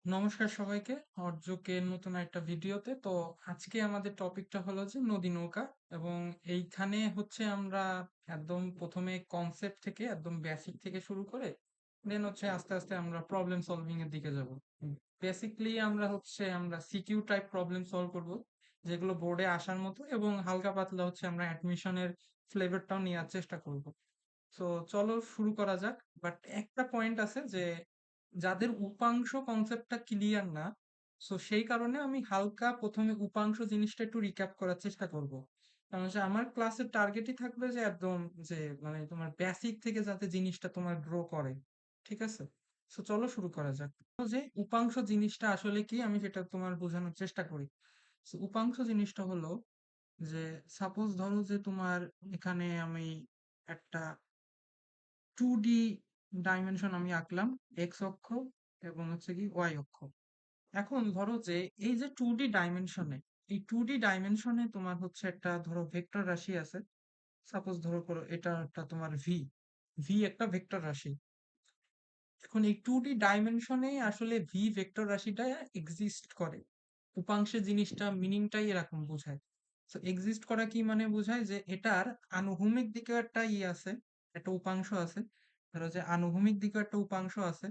নমস্কার সবাইকে। অর্জকের নতুন একটা ভিডিওতে। তো আজকে আমাদের টপিকটা হলো যে নদী নৌকা এবং এইখানে হচ্ছে আমরা একদম ১ম এ কনসেপ্ট থেকে একদম বেসিক থেকে শুরু করে দেন হচ্ছে আস্তে, আস্তে আমরা প্রবলেম সলভিং এর দিকে যাব। বেসিক্যালি আমরা সিকিউ টাইপ প্রবলেম সলভ করব। যেগুলো বোর্ডে আসার মতো এবং হালকা পাতলা হচ্ছে আমরা অ্যাডমিশনের ফ্লেভারটাও নেওয়ার চেষ্টা করব। তো চলো শুরু করা যাক। বাট একটা পয়েন্ট আছে যে যাদের উপাংশ কনসেপ্টটা ক্লিয়ার না, সো সেই কারণে আমি হালকা প্রথমে উপাংশ জিনিসটা একটু রিক্যাপ করার চেষ্টা করব। কারণ হচ্ছে আমার ক্লাসের টার্গেটই থাকবে যে একদম যে মানে তোমার বেসিক থেকে যাতে জিনিসটা তোমার গ্রো করে। ঠিক আছে? সো চলো শুরু করা যাক। তো যে উপাংশ জিনিসটা আসলে কি আমি সেটা তোমার বোঝানোর চেষ্টা করি। সো উপাংশ জিনিসটা হলো যে সাপোজ ধরো যে তোমার এখানে আমি একটা 2D ডাইমেনশন আমি আঁকলাম, এক্স অক্ষ এবং হচ্ছে কি ওয়াই অক্ষ। এখন ধরো যে এই যে 2D ডাইমেনশনে, এই 2D ডাইমেনশনে তোমার হচ্ছে একটা ধরো ভেক্টর রাশি আছে। সাপোজ ধরো করো এটা একটা তোমার ভি, ভি একটা ভেক্টর রাশি। এখন এই 2D ডাইমেনশনে আসলে ভি ভেক্টর রাশিটা এক্সিস্ট করে। উপাংশের জিনিসটা মিনিংটাই এরকম বোঝায়। তো এক্সিস্ট করা কি মানে বোঝায় যে এটার আনুভূমিক দিকেও একটা আছে, একটা উপাংশ আছে। ধরো যে আনুভূমিক দিকেও একটা উপাংশ আছে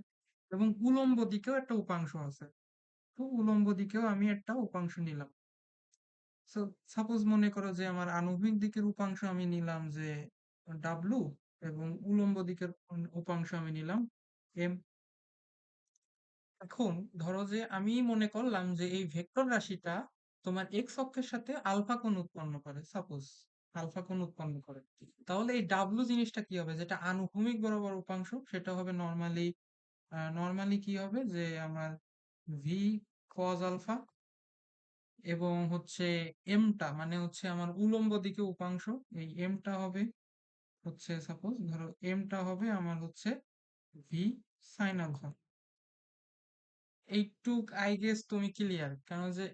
এবং উলম্ব দিকেও একটা উপাংশ আছে। তো উলম্ব দিকেও আমি একটা উপাংশ নিলাম। সো সাপোজ মনে করো যে আমার আনুভূমিক দিকের উপাংশ আমি নিলাম যে ডাব্লু এবং উলম্ব দিকের উপাংশ আমি নিলাম এম। এখন ধরো যে আমি মনে করলাম যে এই ভেক্টর রাশিটা তোমার এক্স অক্ষের সাথে আলফা কোণ উৎপন্ন করে, সাপোজ আলফা কোণ উৎপন্ন করে। তাহলে এই ডাব্লু জিনিসটা কি হবে, যেটা আনুভূমিক বরাবর উপাংশ সেটা হবে নর্মালি কি হবে যে আমার ভি কজ আলফা এবং হচ্ছে এমটা মানে হচ্ছে আমার উলম্ব দিকে উপাংশ। এই এমটা হবে হচ্ছে সাপোজ ধরো এমটা হবে আমার হচ্ছে ভি সাইন আলফা। এইটুক আই গেস তুমি ক্লিয়ার, কেন যে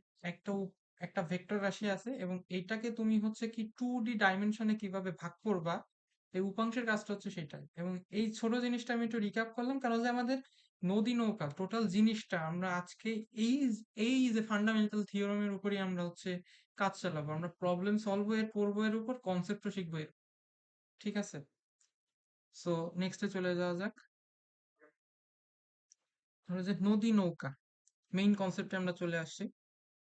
একটা ভেক্টর রাশি আছে এবং এইটাকে তুমি হচ্ছে কি 2D ডাইমেনশনে কিভাবে ভাগ করবা, এই উপাংশের কাজটা হচ্ছে সেটাই। এবং এই ছোট জিনিসটা আমি একটু রিক্যাপ করলাম কারণ যে আমাদের নদী নৌকা টোটাল জিনিসটা আমরা আজকে এই এই যে ফান্ডামেন্টাল থিওরামের উপরই আমরা হচ্ছে কাজ চালাবো। আমরা প্রবলেম সলভ এর পড়বো, এর উপর কনসেপ্টও শিখবো ঠিক আছে? সো নেক্সটে চলে যাওয়া যাক। ধরো যে নদী নৌকা মেইন কনসেপ্টে আমরা চলে আসছি।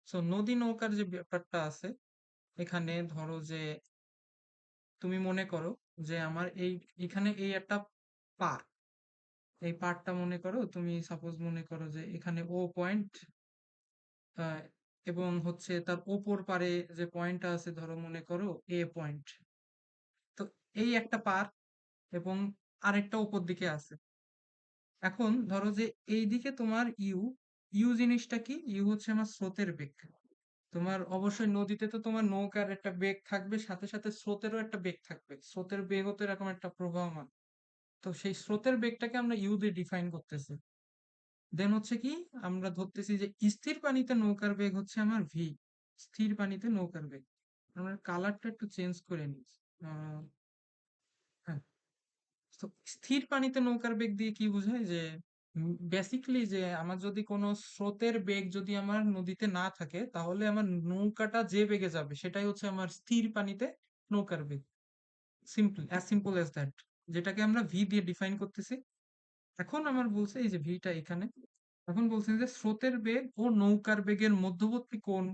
সো নদী নৌকার যে ব্যাপারটা আছে এখানে ধরো যে তুমি মনে করো যে আমার এখানে এই একটা পার, এই পারটা মনে করো তুমি সাপোজ মনে করো যে এখানে ও পয়েন্ট এবং হচ্ছে তার ওপর পারে যে পয়েন্টটা আছে ধরো মনে করো এ পয়েন্ট। তো এই একটা পার এবং আরেকটা উপর দিকে আছে। এখন ধরো যে এই দিকে তোমার ইউ, ইউ জিনিসটা কি, ইউ হচ্ছে আমার স্রোতের বেগ। তোমার অবশ্যই নদীতে তো তোমার নৌকার একটা বেগ থাকবে, সাথে সাথে স্রোতেরও একটা বেগ থাকবে, স্রোতের বেগও তো এরকম একটা প্রবাহমান। তো সেই স্রোতের বেগটাকে আমরা ইউ দিয়ে ডিফাইন করতেছি। দেন হচ্ছে কি আমরা ধরতেছি যে স্থির পানিতে নৌকার বেগ হচ্ছে আমার ভি, স্থির পানিতে নৌকার বেগ। আমরা কালারটা একটু চেঞ্জ করে নিই। আহ, হ্যাঁ। তো স্থির পানিতে নৌকার বেগ দিয়ে কি বোঝায় যে বেসিক্যালি যে আমার যদি কোনো স্রোতের বেগ যদি আমার নদীতে না থাকে তাহলে আমার নৌকাটা যে বেগে যাবে সেটাই হচ্ছে আমার স্থির পানিতে নৌকার বেগ। সিম্পল অ্যাজ দ্যাট, যেটাকে আমরা ভি দিয়ে ডিফাইন করতেছি। এখন আমার বলছে এই যে ভিটা এখানে, এখন বলছে যে স্রোতের বেগ ও নৌকার বেগের মধ্যবর্তী কোণ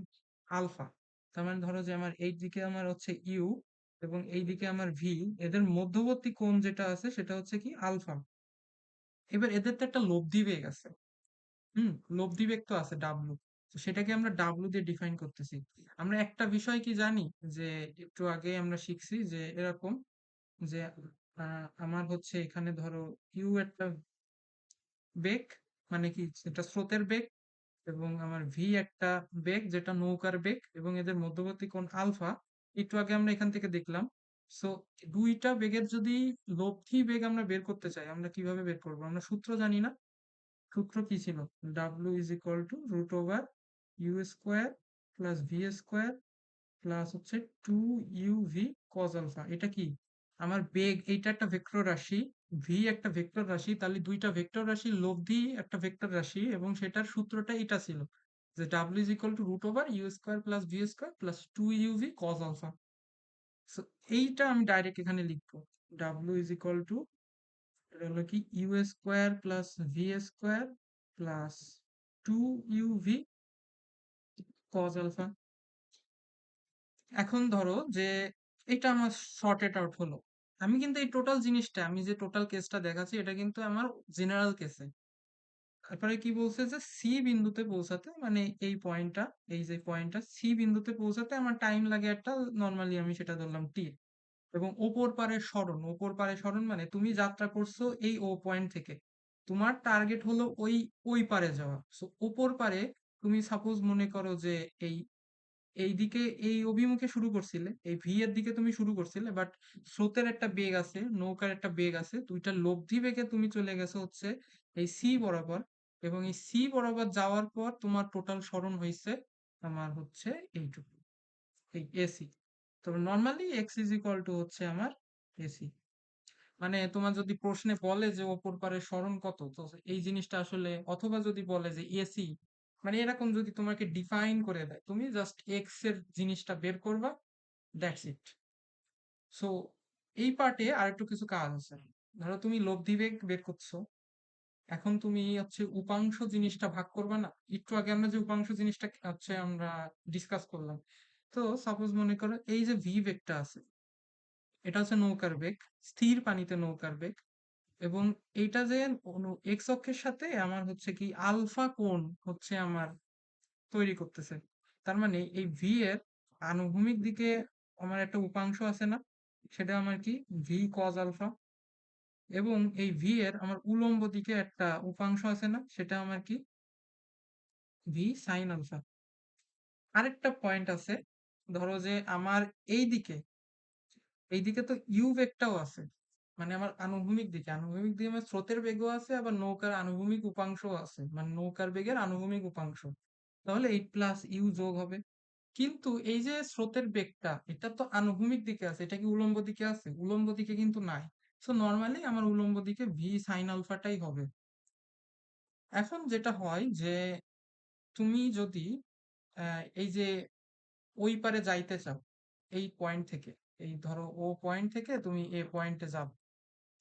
আলফা। তার মানে ধরো যে আমার এই দিকে আমার হচ্ছে ইউ এবং এই দিকে আমার ভি, এদের মধ্যবর্তী কোণ যেটা আছে সেটা হচ্ছে কি আলফা। এবার এদের তো একটা লব্ধি বেগ আছে। হুম, লব্ধি বেগ তো আছে ডাব্লু। তো সেটাকে আমরা ডাব্লু দিয়ে ডিফাইন করতেছি। আমরা একটা বিষয় কি জানি যে একটু আগে আমরা শিখছি যে এরকম যে আমার হচ্ছে এখানে ধরো ইউ একটা বেগ মানে কি এটা স্রোতের বেগ এবং আমার ভি একটা বেগ যেটা নৌকার বেগ এবং এদের মধ্যবর্তী কোণ আলফা। একটু আগে আমরা এখান থেকে দেখলাম। সো দুইটা বেগের যদি লব্ধি বেগ আমরা বের করতে চাই আমরা কিভাবে বের করবো, আমরা সূত্র জানি না। সূত্র কি ছিল, W is equal to root over U square plus V square plus হচ্ছে 2 ইউ ভি কজ আলফা। এটা কি আমার বেগ, এইটা একটা ভেক্টর রাশি ভি একটা ভেক্টর রাশি, তাহলে দুইটা ভেক্টর রাশির লব্ধি একটা ভেক্টর রাশি, এবং সেটার সূত্রটা এটা ছিল যে W is equal to root over U square plus V square plus two UV cos alpha. So এইটা আমি ডাইরেক্ট এখানে লিখবো, ডাব্লিউ ইজ ইকুয়াল টু, এটা হলো কি U square plus V square plus two UV cos alpha. এখন ধরো যে এটা আমার শর্টেড আউট হলো, আমি কিন্তু এই টোটাল জিনিসটা, আমি যে টোটাল কেসটা দেখাচ্ছি এটা কিন্তু আমার জেনারেল কেসে। তারপরে কি বলছে যে সি বিন্দুতে পৌঁছাতে, মানে এই পয়েন্টটা, এই যে পয়েন্টটা সি বিন্দুতে পৌঁছাতে আমার টাইম লাগে একটা, নর্মালি আমি সেটা ধরলাম টি। এবং ওপর পারে সরণ মানে তুমি যাত্রা করছো এই ও পয়েন্ট থেকে, তোমার টার্গেট হলো ওই ওই পারে যাওয়া। সো ওপর পারে তুমি সাপোজ মনে করো যে এই এই দিকে এই অভিমুখে শুরু করছিলে, এই ভি এর দিকে তুমি শুরু করছিলে, বাট স্রোতের একটা বেগ আছে, নৌকার একটা বেগ আছে, দুইটা লব্ধি বেগে তুমি চলে গেছো হচ্ছে এই সি বরাবর। এবং এই সি বরাবর যাওয়ার পর তোমার টোটাল সরণ হয়েছে আমার হচ্ছে এইটুকু, এই এসি। তবে normally x is equal two হচ্ছে আমার এসি। মানে তোমার যদি প্রশ্নে বলে যে অপর পারের সরণ কত, তো এই জিনিসটা আসলে, অথবা যদি বলে যে এসি, মানে এরকম যদি তোমাকে ডিফাইন করে দেয়, তুমি জাস্ট এক্স এর জিনিসটা বের করবা, দ্যাটস ইট। সো এই পার্টে আরেকটু কিছু কাজ আছে। ধরো তুমি লব্ধি বেগ বের করছো, এখন তুমি হচ্ছে উপাংশ জিনিসটা ভাগ করবা না, একটু আগে আমরা যে উপাংশ জিনিসটা হচ্ছে আমরা ডিসকাস করলাম। তো সাপোজ মনে করো এই যে ভি বেগটা আছে, এটা হচ্ছে নৌকার বেগ, স্থির পানিতে নৌকার বেগ। এবং এইটা যে এক্স অক্ষের সাথে আমার হচ্ছে কি আলফা কোণ হচ্ছে আমার তৈরি করতেছে। তার মানে এই ভি এর আনুভূমিক দিকে আমার একটা উপাংশ আছে না, সেটা আমার কি ভি কজ আলফা। এবং এই ভি এর আমার উলম্ব দিকে একটা উপাংশ আছে না, সেটা আমার কি ভি সাইন আলফা। আরেকটা পয়েন্ট আছে, ধরো যে আমার এই দিকে, এইদিকে তো ইউ বেগটাও আছে, মানে আমার আনুভূমিক দিকে আমার স্রোতের বেগও আছে, আবার নৌকার আনুভূমিক উপাংশও আছে, মানে নৌকার বেগের আনুভূমিক উপাংশ। তাহলে 8 + ইউ যোগ হবে। কিন্তু এই যে স্রোতের বেগটা, এটা তো আনুভূমিক দিকে আছে, এটা কি উলম্ব দিকে আছে? উলম্ব দিকে কিন্তু নাই। সো নর্মালি আমার উলম্ব দিকে ভি সাইন আলফাটাই হবে। এখন যেটা হয় যে তুমি যদি এই যে ওই পারে যাইতে চাও এই পয়েন্ট থেকে, এই ধরো ও পয়েন্ট থেকে তুমি এ পয়েন্টে যাও,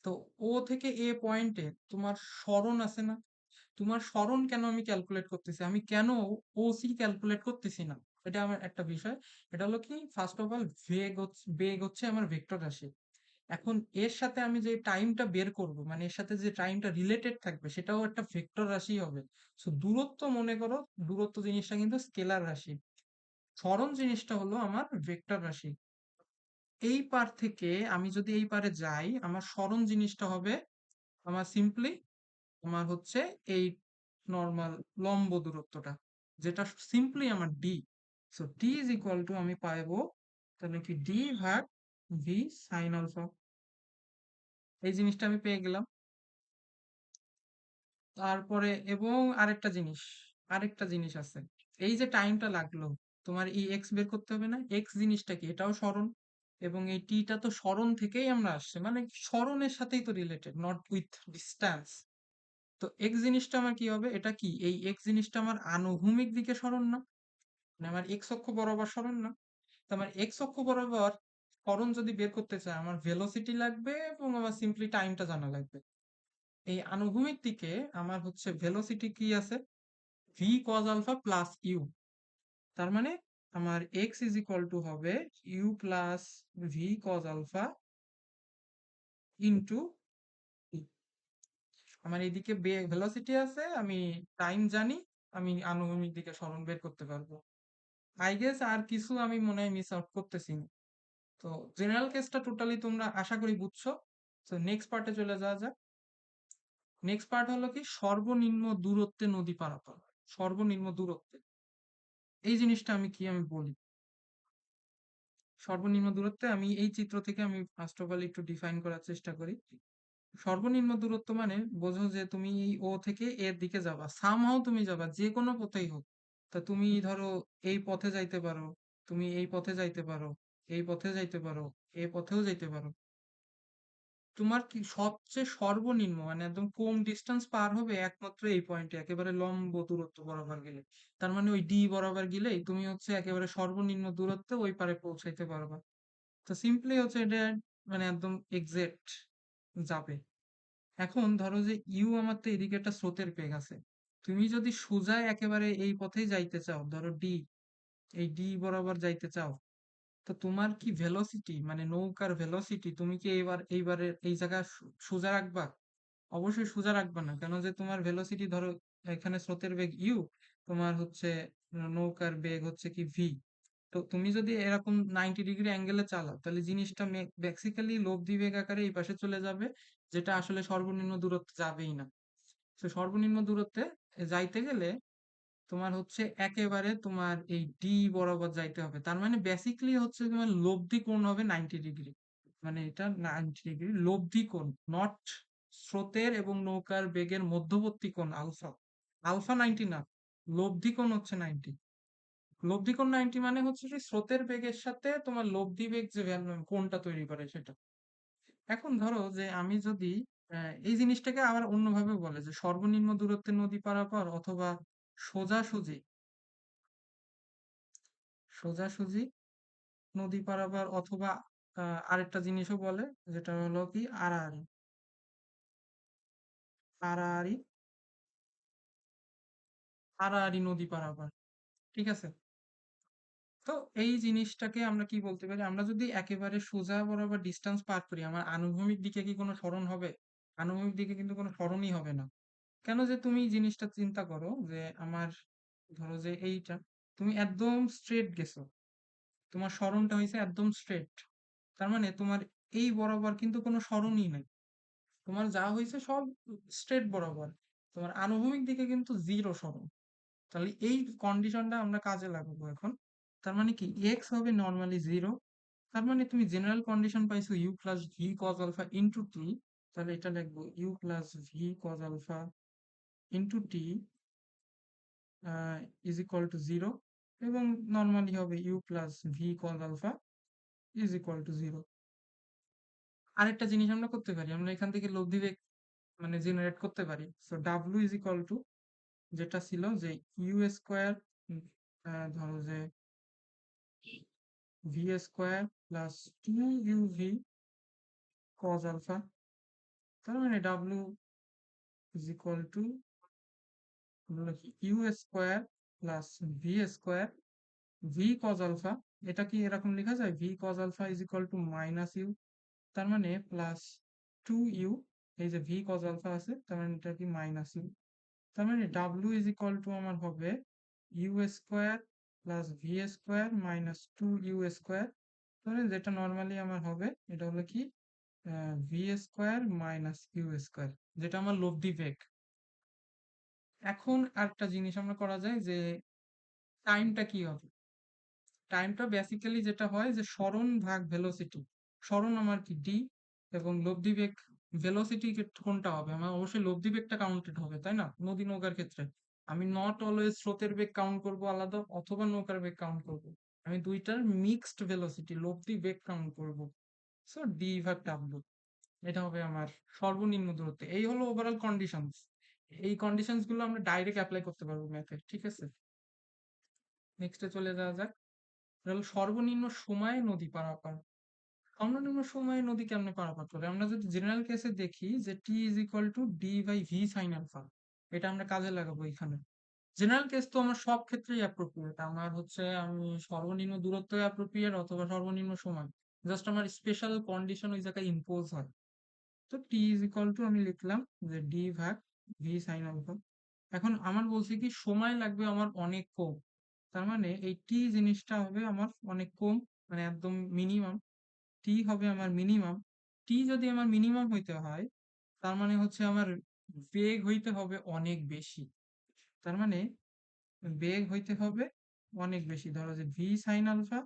তো ও থেকে এ পয়েন্টে তোমার সরণ আছে না, তোমার সরণ কেন আমি ক্যালকুলেট করতেছি, আমি কেন ও সি ক্যালকুলেট করতেছি না, এটা আমার একটা বিষয়। এটা হলো কি, ফার্স্ট অফ অল বেগ হচ্ছে আমার ভেক্টর রাশি। এখন এর সাথে আমি যে টাইমটা বের করব, মানে এর সাথে যে টাইমটা রিলেটেড থাকবে সেটাও একটা ভেক্টর রাশি হবে। সো দূরত্ব মনে করো, দূরত্ব জিনিসটা কিন্তু স্কেলার রাশি, সরণ জিনিসটা হলো আমার ভেক্টর রাশি। এই পার থেকে আমি যদি এই পারে যাই, আমার সরণ জিনিসটা হবে আমার সিম্পলি, আমার হচ্ছে এই নর্মাল লম্ব দূরত্বটা, যেটা সিম্পলি আমার D. So D is equal two আমি পাইবো তাহলে কি ডি ভাগ ভি সাইন আলফা। এই জিনিসটা আমি পেয়ে গেলাম। তারপরে এবং আরেকটা জিনিস আছে, এই যে টাইমটা লাগলো, তোমার এই এক্স বের করতে হবে না, এক্স জিনিসটা কি, এটাও সরণ। এবং এই টিটা তো সরণ থেকেই আমরা আসছে, মানে সরণের সাথেই তো রিলেটেড, নট উইথ ডিস্টেন্স। তো এক্স জিনিসটা আমার কি হবে, এটা কি এই এক্স জিনিসটা আমার আনুভূমিক দিকে সরণ না, মানে আমার এক্স অক্ষ বরাবর সরণ না। তো আমার এক্স অক্ষ বরাবর সরণ যদি বের করতে চাই, আমার ভেলোসিটি লাগবে এবং আমার সিম্পলি টাইমটা জানা লাগবে। এই আনুভূমিক দিকে আমার হচ্ছে ভেলোসিটি কি আছে, V cos alpha plus U. তার মানে আমার এক্স ইজ ইকুয়াল টু হবে you plus V cos alpha into, আমার এইদিকে ভেলোসিটি আছে, আমি টাইম জানি, আমি আনুভূমিক দিকে সরণ বের করতে পারবো। আই গেস আর কিছু আমি মনে হয় মিস আউট করতেছি না। তো জেনারেল কেসটা টোটালি তোমরা আশা করি বুঝছো। তো নেক্সট পার্টে চলে যাওয়া যাক। নেক্সট পার্ট হলো কি সর্বনিম্ন দূরত্বে নদী পারাপার। সর্বনিম্ন দূরত্বে এই জিনিসটা আমি কি আমি বলি, সর্বনিম্ন দূরত্বে আমি এই চিত্র থেকে আমি ফার্স্ট অফ অল একটু ডিফাইন করার চেষ্টা করি। সর্বনিম্ন দূরত্ব মানে বোঝো যে তুমি এই ও থেকে এর দিকে যাবা, সামহাও তুমি যাবা, যে কোনো পথেই হোক। তা তুমি ধরো এই পথে যাইতে পারো, তুমি এই পথে যাইতে পারো, এই পথে যাইতে পারো, এই পথেও যাইতে পারো। তোমার কি সবচেয়ে সর্বনিম্ন মানে একদম কম ডিস্টেন্স পার হবে একমাত্র এই পয়েন্টে একেবারে লম্ব দূরত্ব বরাবর গেলে। তার মানে ওই ডি বরাবর গেলেই তুমি হচ্ছে একেবারে সর্বনিম্ন দূরত্বে ওই পারে পৌঁছাইতে পারবা। তো সিম্পলি হচ্ছে এটা মানে একদম এক্সাক্ট যাবে। এখন ধরো যে ইউ আমার তো এদিকে একটা স্রোতের বেগ আছে, তুমি যদি সোজা একেবারে এই পথেই যাইতে চাও, ধরো ডি, এই ডি বরাবর যাইতে চাও, তো তোমার কি ভেলোসিটি মানে নৌকার ভেলোসিটি তুমি কি এইবারে এই জায়গা সোজা রাখবা? অবশ্যই সোজা রাখবা না, কেন যে তোমার ভেলোসিটি ধরো এখানে স্রোতের বেগ ইউ, তোমার হচ্ছে নৌকার বেগ হচ্ছে কি ভি। তো তুমি যদি এরকম 90 ডিগ্রি অ্যাঙ্গেলে চালাও তাহলে জিনিসটা বেসিক্যালি লব্ধি বেগ আকারে এই পাশে চলে যাবে, যেটা আসলে সর্বনিম্ন দূরত্বে যাবেই না। তো সর্বনিম্ন দূরত্বে যাইতে গেলে তোমার হচ্ছে একেবারে তোমার এই ডি বরাবর যাইতে হবে, তার মানে বেসিক্যালি হচ্ছে তোমার লব্ধি কোণ হবে 90 ডিগ্রি। মানে এটা 90 ডিগ্রি লব্ধি কোণ, নট স্রোতের এবং নৌকার বেগের মধ্যবর্তী কোণ আলফা। আলফা 90 না, লব্ধি কোণ হচ্ছে 90। লব্ধি কোণ 90 মানে হচ্ছে যে স্রোতের বেগের সাথে তোমার লব্ধি বেগ যে কোণটা তৈরি করে সেটা। এখন ধরো যে আমি যদি এই জিনিসটাকে আবার অন্যভাবে বলে যে সর্বনিম্ন দূরত্বে নদী পারাপার অথবা সোজাসুজি সোজাসুজি নদী পারাপার অথবা আরেকটা জিনিসও বলে, যেটা হলো কি আড়াআড়ি, আড়াআড়ি, আড়াআড়ি নদী পারাপার। ঠিক আছে? তো এই জিনিসটাকে আমরা কি বলতে পারি, আমরা যদি একেবারে সোজা বরাবর ডিস্টেন্স পার করি আমার আনুভূমিক দিকে কি কোনো সরণ হবে? আনুভূমিক দিকে কিন্তু কোনো সরণই হবে না। কেন যে তুমি জিনিসটা চিন্তা করো যে আমার ধরো যে এইটা তুমি একদম স্ট্রেট গেছো, তোমার সরণটা হয়েছে একদম স্ট্রেট, তার মানে তোমার এই বরাবর কিন্তু কোনো সরণই নাই, তোমার যা হয়েছে সব স্ট্রেট বরাবর, তোমার আনুভূমিক দিকে কিন্তু জিরো সরণ। তাহলে এই কন্ডিশনটা আমরা কাজে লাগাবো এখন। তার মানে কি এক্স হবে নর্মালি জিরো, তার মানে তুমি জেনারেল কন্ডিশন পাইছো u plus V cos alpha into t, তাহলে এটা লিখবো u plus V cos alpha into t is equal to zero, এবং নর্মালি হবে you plus V cos alpha is equal to zero. আরেকটা জিনিস আমরা করতে পারি, আমরা এখান থেকে লব্ধি বেগ মানে জেনারেট করতে পারি। So W is equal to যেটা ছিল যে ইউ স্কোয়ার, ধরো যে V square plus two U V cos alpha, তার মানে W is equal to you square plus V square V cos alpha, এটা কি এরকম লেখা যায় V cos alpha is equal to minus U, তার মানে প্লাস টু ইউ, এই যে ভি কজ আলফা আছে তার মানে এটা কি মাইনাস ইউ, তার মানে ডাব্লিউ ইজ ইকুয়াল টু আমার হবে U square plus V square minus two you square, তাহলে যেটা নর্মালি আমার হবে এটা হলো কি V square minus U square, যেটা আমার লব্ধি বেগ। এখন আরেকটা জিনিস আমরা করা যায় যে টাইমটা কি হবে, টাইমটা বেসিক্যালি যেটা হয় যে সরণ ভাগ ভেলোসিটি, সরণ আমার কি ডি, এবং লব্ধি বেগ ভেলোসিটি কোনটা হবে, আমার অবশ্যই লব্ধি বেগটা কাউন্টেড হবে তাই না, নদী নৌকার ক্ষেত্রে আমি নট অলওয়েজ স্রোতের বেগ কাউন্ট করব আলাদা অথবা নৌকার বেগ কাউন্ট করব, আমি দুইটার মিক্সড ভেলোসিটি লব্ধি বেগ কাউন্ট করব। সো ডি ভাগ ডাব্লিউ, এটা হবে আমার সর্বনিম্ন দূরত্ব। এই হলো ওভারঅল কন্ডিশনস, এই কন্ডিশনস গুলো আমরা ডাইরেক্ট অ্যাপ্লাই করতে পারবো ম্যাথে। ঠিক আছে, নেক্সটে চলে যাওয়া যাক। এটা হলো সর্বনিম্ন সময়ে নদী পারাপার। সর্বনিম্ন সময়ে নদী কেমনে পারাপার করে, আমরা যদি জেনারেল কেসে দেখি যে t is equal to d by v sine alpha, এটা আমরা কাজে লাগাবো এখানে। জেনারেল কেস তো আমার সব ক্ষেত্রেই অ্যাপ্রোপ্রিয়েট, আমার হচ্ছে আমি সর্বনিম্ন দূরত্ব অ্যাপ্রোপ্রিয়েট অথবা সর্বনিম্ন সময়, জাস্ট আমার স্পেশাল কন্ডিশন ওই জায়গায় ইম্পোজ হয়। তো টি ইজ ইকুয়াল টু আমি লিখলাম যে ডি ভাগ ভি সাইন আলফা। এখন আমার বলছে কি সময় লাগবে আমার অনেক কম, তার মানে এই টি জিনিসটা হবে আমার অনেক কম, মানে একদম মিনিমাম, টি হবে আমার মিনিমাম। টি যদি আমার মিনিমাম হইতে হয় তার মানে হচ্ছে আমার বেগ হইতে হবে অনেক বেশি, তার মানে বেগ হইতে হবে অনেক বেশি, ধরো যে ভি সাইন আলফা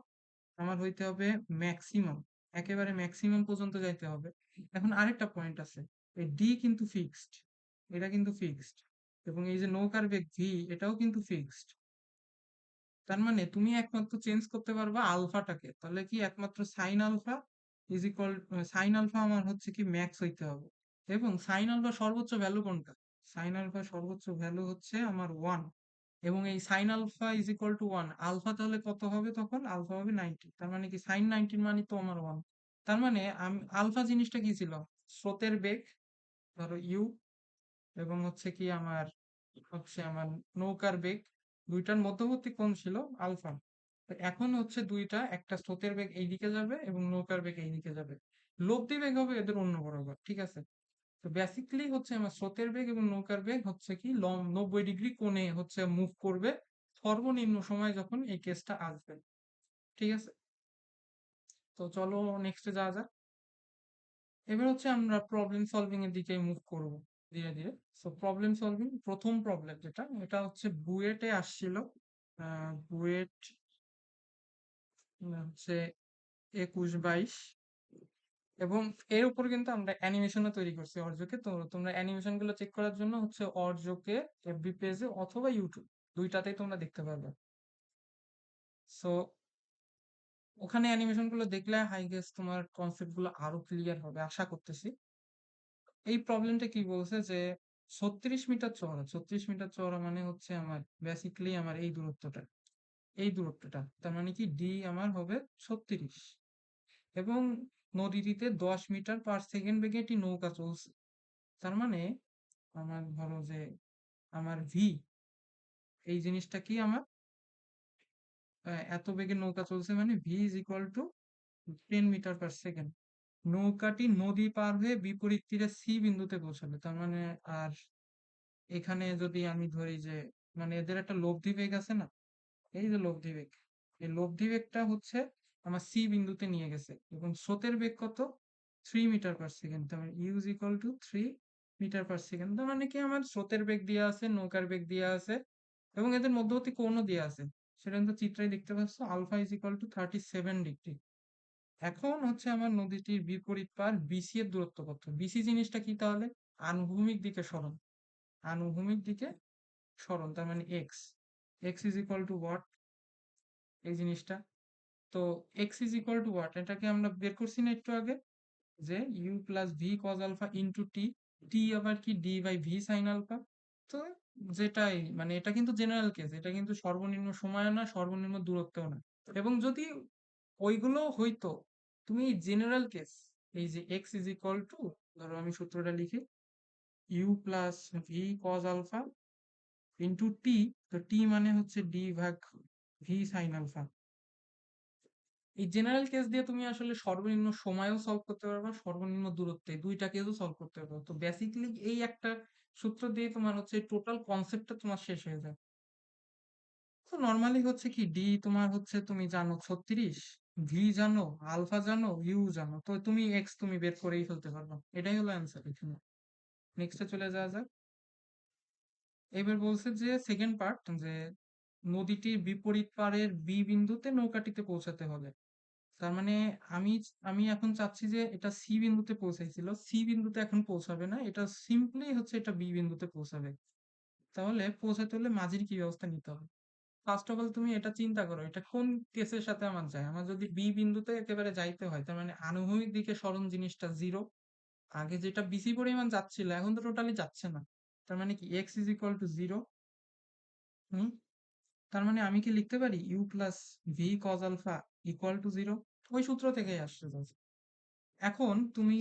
আমার হইতে হবে ম্যাক্সিমাম, একেবারে ম্যাক্সিমাম পর্যন্ত যাইতে হবে। এখন আরেকটা পয়েন্ট আছে, এই ডি কিন্তু ফিক্সড, এটা কিন্তু ফিক্সড, এবং এই যে নৌকার বেগ ভি এটাও কিন্তু ফিক্সড, তার মানে তুমি একমাত্র চেঞ্জ করতে পারবা আলফাটাকে, তাহলে কি একমাত্র sine alpha is equal sine alpha আমার হচ্ছে কি ম্যাক্স হইতে হবে, এবং সাইন আলফা সর্বোচ্চ ভ্যালু কোনটা? সাইন আলফা সর্বোচ্চ ভ্যালু হচ্ছে আমার 1, এবং এই sine alpha is equal to 1, alpha তাহলে কত হবে? তখন আলফা হবে 90, তার মানে কি সাইন 90 মানে তো আমার 1। তার মানে আমি আলফা জিনিসটা কি ছিল? স্রোতের বেগ, ধরো ইউ, এবং হচ্ছে কি আমার নৌকার বেগ, দুইটার মধ্যবর্তী কোণ ছিল আলফা। তো এখন হচ্ছে দুইটা, একটা স্রোতের বেগ এইদিকে যাবে এবং নৌকার বেগ এইদিকে যাবে, লব্ধি বেগ হবে এদের অন্য বরাবর, ঠিক আছে? তো বেসিক্যালি হচ্ছে আমার স্রোতের বেগ এবং নৌকার বেগ হচ্ছে কি 90 ডিগ্রি কোণে হচ্ছে মুভ করবে সর্বনিম্ন সময় যখন এই কেসটা আসবে, ঠিক আছে? তো চলো নেক্সটে যাওয়া যাক। এবার হচ্ছে আমরা প্রবলেম সলভিং এর দিকে মুভ করব ধীরে ধীরে। সো প্রবলেম সলভিং, প্রথম প্রবলেম যেটা, এটা হচ্ছে বুয়েটে আসছিল, বুয়েট হচ্ছে 21-22, এবং এর উপর কিন্তু আমরা অ্যানিমেশনও তৈরি করছি অর্জকে। তো তোমরা অ্যানিমেশন গুলো চেক করার জন্য হচ্ছে অর্জকে এফবি পেজে অথবা ইউটিউব দুইটাতেই তোমরা দেখতে পারবে। সো ওখানে অ্যানিমেশন গুলো দেখলে হাই গেস তোমার কনসেপ্ট গুলো আরো ক্লিয়ার হবে আশা করতেছি। এই প্রবলেমটা কি বলছে যে 36 মিটার চওড়া, 36 মিটার চওড়া মানে হচ্ছে আমার বেসিক্যালি আমার এই দূরত্বটা তার মানে কি ডি আমার হবে 36, এবং নদীটিতে 10 মিটার পার সেকেন্ড বেগে একটি নৌকা চলছে। তার মানে আমার ধরো যে আমার ভি, এই জিনিসটা কি আমার এত বেগে নৌকা চলছে মানে V is equal to 10 metre per second. নৌকাটি নদী পার হয়ে বিপরীত তীরে সি বিন্দুতে পৌঁছাবে, তার মানে আর এখানে যদি আমি ধরি যে মানে এদের একটা লব্ধি বেগ আছে না, এই যে লব্ধি বেগ, এই লব্ধি বেগটা হচ্ছে আমার সি বিন্দুতে নিয়ে গেছে, এবং স্রোতের বেগ কত? 3 মিটার পার সেকেন্ড, তার মানে you is equal to 3 metre per second. তার মানে কি আমার স্রোতের বেগ দেওয়া আছে, নৌকার বেগ দেওয়া আছে, এবং এদের মধ্যবর্তী কোণও দেওয়া আছে, সেটা কিন্তু চিত্রে দেখতে পাচ্ছ, alpha is equal to 37 degree. এখন হচ্ছে আমার নদীটির বিপরীত পার বিসি এর দূরত্ব কত? বিসি জিনিসটা কি তাহলে? আনুভূমিক দিকে সরণ, আনুভূমিক দিকে সরণ, তার মানে x, x is equal to what? এই জিনিসটা, তো x is equal to what, এটাকে আমরা বের করছি না একটু আগে, যে u plus V cos alpha into t, t আবার কি d by v sine alpha. তো যেটাই মানে এটা কিন্তু জেনারেল কেস, এটা কিন্তু সর্বনিম্ন সময় না, সর্বনিম্ন দূরত্বও না, এবং যদি ওইগুলো হইতো, তুমি জেনারেল কেস, এই যে এক্স ইজ ইকুয়াল টু, ধরো আমি সূত্রটা লিখি, u plus V cos alpha into t, তো টি মানে হচ্ছে ডি ভাগ ভি সাইন আলফা। এই জেনারেল কেস দিয়ে তুমি আসলে সর্বনিম্ন সময়েও সলভ করতে পারবা, সর্বনিম্ন দূরত্বে, দুইটা কেসও সলভ করতে পারবা। তো বেসিক্যালি এই একটা সূত্র দিয়ে তোমার হচ্ছে টোটাল কনসেপ্টটা তোমার শেষ হয়ে যায়। তো নর্মালি হচ্ছে কি ডি তোমার হচ্ছে তুমি জানো 36, ভি জানো, আলফা জানো, ইউ জানো, তো তুমি এক্স তুমি বের করেই ফেলতে পারবা, এটাই হলো অ্যান্সার এখানে। নেক্সটে চলে যাওয়া যাক। এবার বলছে যে সেকেন্ড পার্ট, যে নদীটির বিপরীত পাড়ের বি বিন্দুতে নৌকাটিতে পৌঁছাতে হবে। তার মানে আমি আমি এখন চাচ্ছি যে এটা সি বিন্দুতে পৌঁছাইছিল, সি বিন্দুতে এখন পৌঁছাবে না, এটা সিম্পলি হচ্ছে এটা বি বিন্দুতে পৌঁছাবে। তাহলে পৌঁছাতে হলে মাঝির কি ব্যবস্থা নিতে হবে? ফার্স্ট অফ অল তুমি এটা চিন্তা করো, এটা কোন কেসের সাথে আমার যায়। আমার যদি বি বিন্দুতে একেবারে যাইতে হয়, তার মানে আনুভূমিক দিকে সরণ জিনিসটা জিরো, আগে যেটা বিসি পরিমাণ যাচ্ছিল এখন তো টোটালি যাচ্ছে না, তার মানে কি x is equal to zero. হুম, তার মানে আমি কি লিখতে পারি u plus V cos alpha equal to zero? ওই সূত্র থেকেই আসছে just। এখন তুমি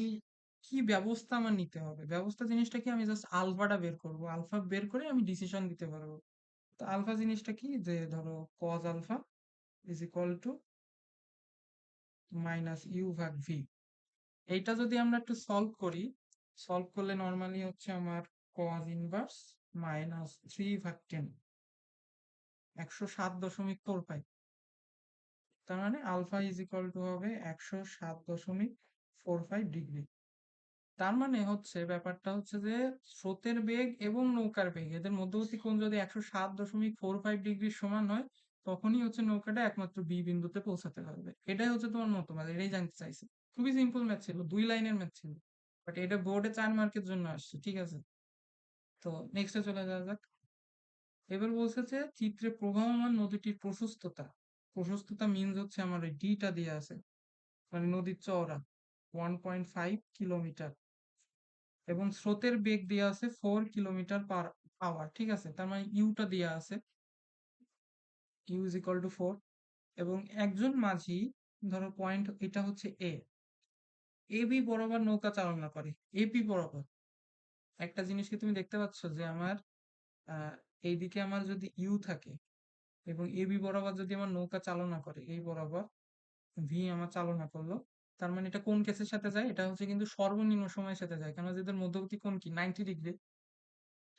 কি ব্যবস্থা আমার নিতে হবে? ব্যবস্থা জিনিসটা কি? আমি জাস্ট আলফাটা বের করব, আলফা বের করে আমি ডিসিশন দিতে পারবো। তো আলফা জিনিসটা কি, যে ধরো cos alpha is equal to minus U ভাগ ভি। এইটা যদি আমরা একটু সলভ করি, সলভ করলে নর্মালি হচ্ছে আমার কজ ইনভার্স -3/10, 107.4 পাই। তার মানে আলফা ইজ ইকুয়াল টু হবে 107.45 ডিগ্রি। তার মানে হচ্ছে ব্যাপারটা হচ্ছে যে স্রোতের বেগ এবং নৌকার বেগ এদের মধ্যবর্তী কোণ যদি 107.45 ডিগ্রির সমান হয়, তখনই হচ্ছে নৌকাটা একমাত্র বি বিন্দুতে পৌঁছাতে পারবে। এটাই হচ্ছে তোমার মতবাদ, এটাই জানতে চাইছে। খুবই সিম্পল ম্যাথ ছিল, 2 লাইনের ম্যাথ ছিল, বাট এটা বোর্ডে 4 মার্কের জন্য আসছে, ঠিক আছে? তো নেক্সটে চলে যাওয়া যাক। এবার বলছে যে চিত্রে প্রবাহমান নদীটির প্রশস্ততা, প্রশস্ততা মিনস হচ্ছে আমার ওই ডিটা দিয়ে আছে, মানে নদীর চওড়া। 1.5 কিলোমিটার এবং স্রোতের বেগ দেওয়া আছে 4 কিলোমিটার/আওয়ার। ঠিক আছে, তার মানে ইউটা দেওয়া আছে, ইউ ইজ ইকুয়াল টু 4। এবং একজন মাঝি, ধরো পয়েন্ট এটা হচ্ছে এ, এ বি বরাবর নৌকা চালনা করে, এপি বরাবর। একটা জিনিস কি তুমি দেখতে পাচ্ছ যে আমার আহ এইদিকে আমার যদি ইউ থাকে এবং এবি বরাবর যদি আমার নৌকা চালনা করে, এই বরাবর ভি আমার চালনা করলো, তার মানে এটা কোন কেসের সাথে যায়? এটা হচ্ছে কিন্তু সর্বনিম্ন সময়ের সাথে যায়, কেন যেদের মধ্যবর্তী কোণ কি 90 ডিগ্রি।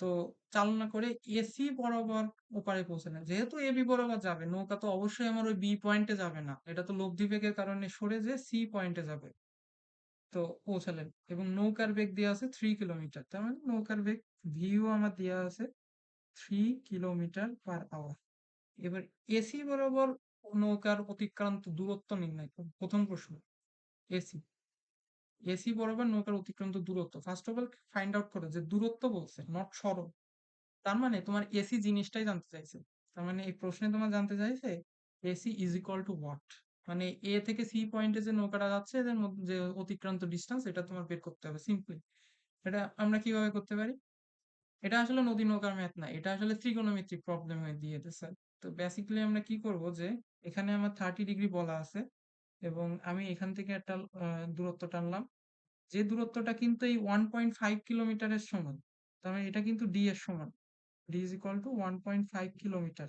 তো চালনা করে এসি বরাবর ওপারে পৌঁছালেন, যেহেতু এবি বরাবর যাবে নৌকা, তো অবশ্যই আমার ওই বি পয়েন্টে যাবে না, এটা তো লব্ধি বেগের কারণে সরে যে সি পয়েন্টে যাবে। তো পৌঁছালেন এবং নৌকার বেগ দেওয়া আছে 3 কিলোমিটার, তার মানে নৌকার বেগ ভিও আমার দেওয়া আছে 3 কিলোমিটার/আওয়ার। এবার এসি বরাবর নৌকার অতিক্রান্ত দূরত্ব নির্ণয় করো। প্রথম প্রশ্ন, এসি এসি বরাবর নৌকার অতিক্রান্ত দূরত্ব first of all find out করো, যে দূরত্ব বলছে নট সরণ। তার মানে তোমার এসি জিনিসটাই জানতে চাইছে। তার মানে এই প্রশ্নে তোমার জানতে চাইছে AC is equal to what, মানে এ থেকে সি পয়েন্টে যে নৌকাটা যাচ্ছে এদের মধ্যে যে অতিক্রান্ত ডিস্টেন্স, এটা তোমার বের করতে হবে সিম্পলি। এটা আমরা কিভাবে করতে পারি? এটা আসলে নদী নৌকার ম্যাথ না, এটা আসলে ত্রিকোণমিতিক প্রবলেম হয়ে দিয়ে দিতেছে। তো বেসিক্যালি আমরা কি করব, যে এখানে আমার 30 ডিগ্রি বলা আছে এবং আমি এখান থেকে একটা দূরত্ব টানলাম, যে দূরত্বটা কিন্তু এই 1.5 কিলোমিটারের সমান। তার মানে এটা কিন্তু ডি এর সমান, D is equal two 1.5 kilometre,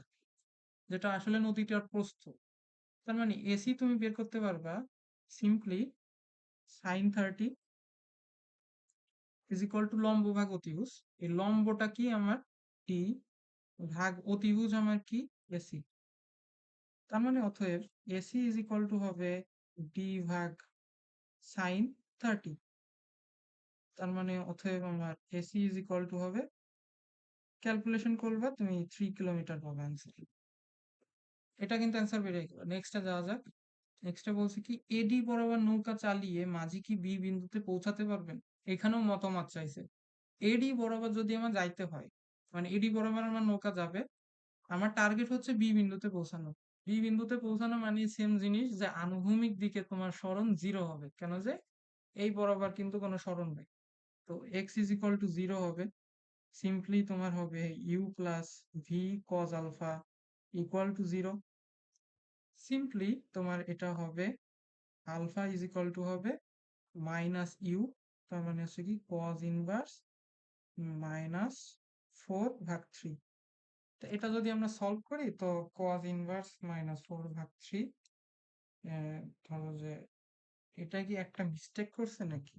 যেটা আসলে নদীটার প্রস্থ। তার মানে এসি তুমি বের করতে পারবা simply sin 30 is equal two লম্ব ভাগ অতিভুজ। এই লম্বটা কি আমার টি, ভাগ অতিভুজ আমার কি এসি। তার মানে অতএব এসি ইজ ইকুয়াল টু হবে ডি ভাগ sin 30। তার মানে অতএব আমার এসি ইজ ইকুয়াল টু হবে, ক্যালকুলেশন করবা তুমি 3 কিলোমিটার পাবে অ্যান্সার। এটা কিন্তু অ্যান্সার বেরিয়ে গেল। নেক্সটে যাওয়া যাক। নেক্সটে বলছে কি এডি বরাবর নৌকা চালিয়ে মাঝি কি বি বিন্দুতে পৌঁছাতে পারবেন? এখানেও মতামত চাইছে। এডি বরাবর যদি আমার যাইতে হয়, মানে এডি বরাবর আমার নৌকা যাবে, আমার টার্গেট হচ্ছে বি বিন্দুতে পৌঁছানো। বি বিন্দুতে পৌঁছানো মানে সেম জিনিস, যে আনুভূমিক দিকে তোমার সরণ 0 হবে, কেন যে এই বরাবর কিন্তু কোনো সরণ নেই। তো এক্স ইজ ইকুয়াল টু 0 হবে, সিম্পলি তোমার হবে you plus V cos alpha equal to 0। Simply তোমার এটা হবে আলফা ইজ ইকুয়াল টু হবে মাইনাস ইউ, তার মানে হচ্ছে কি কজ ইনভার্স -4/3। তো এটা যদি আমরা সলভ করি, তো cos ইনভার্স -4/3, ধরো যে এটা কি একটা মিস্টেক করছে নাকি?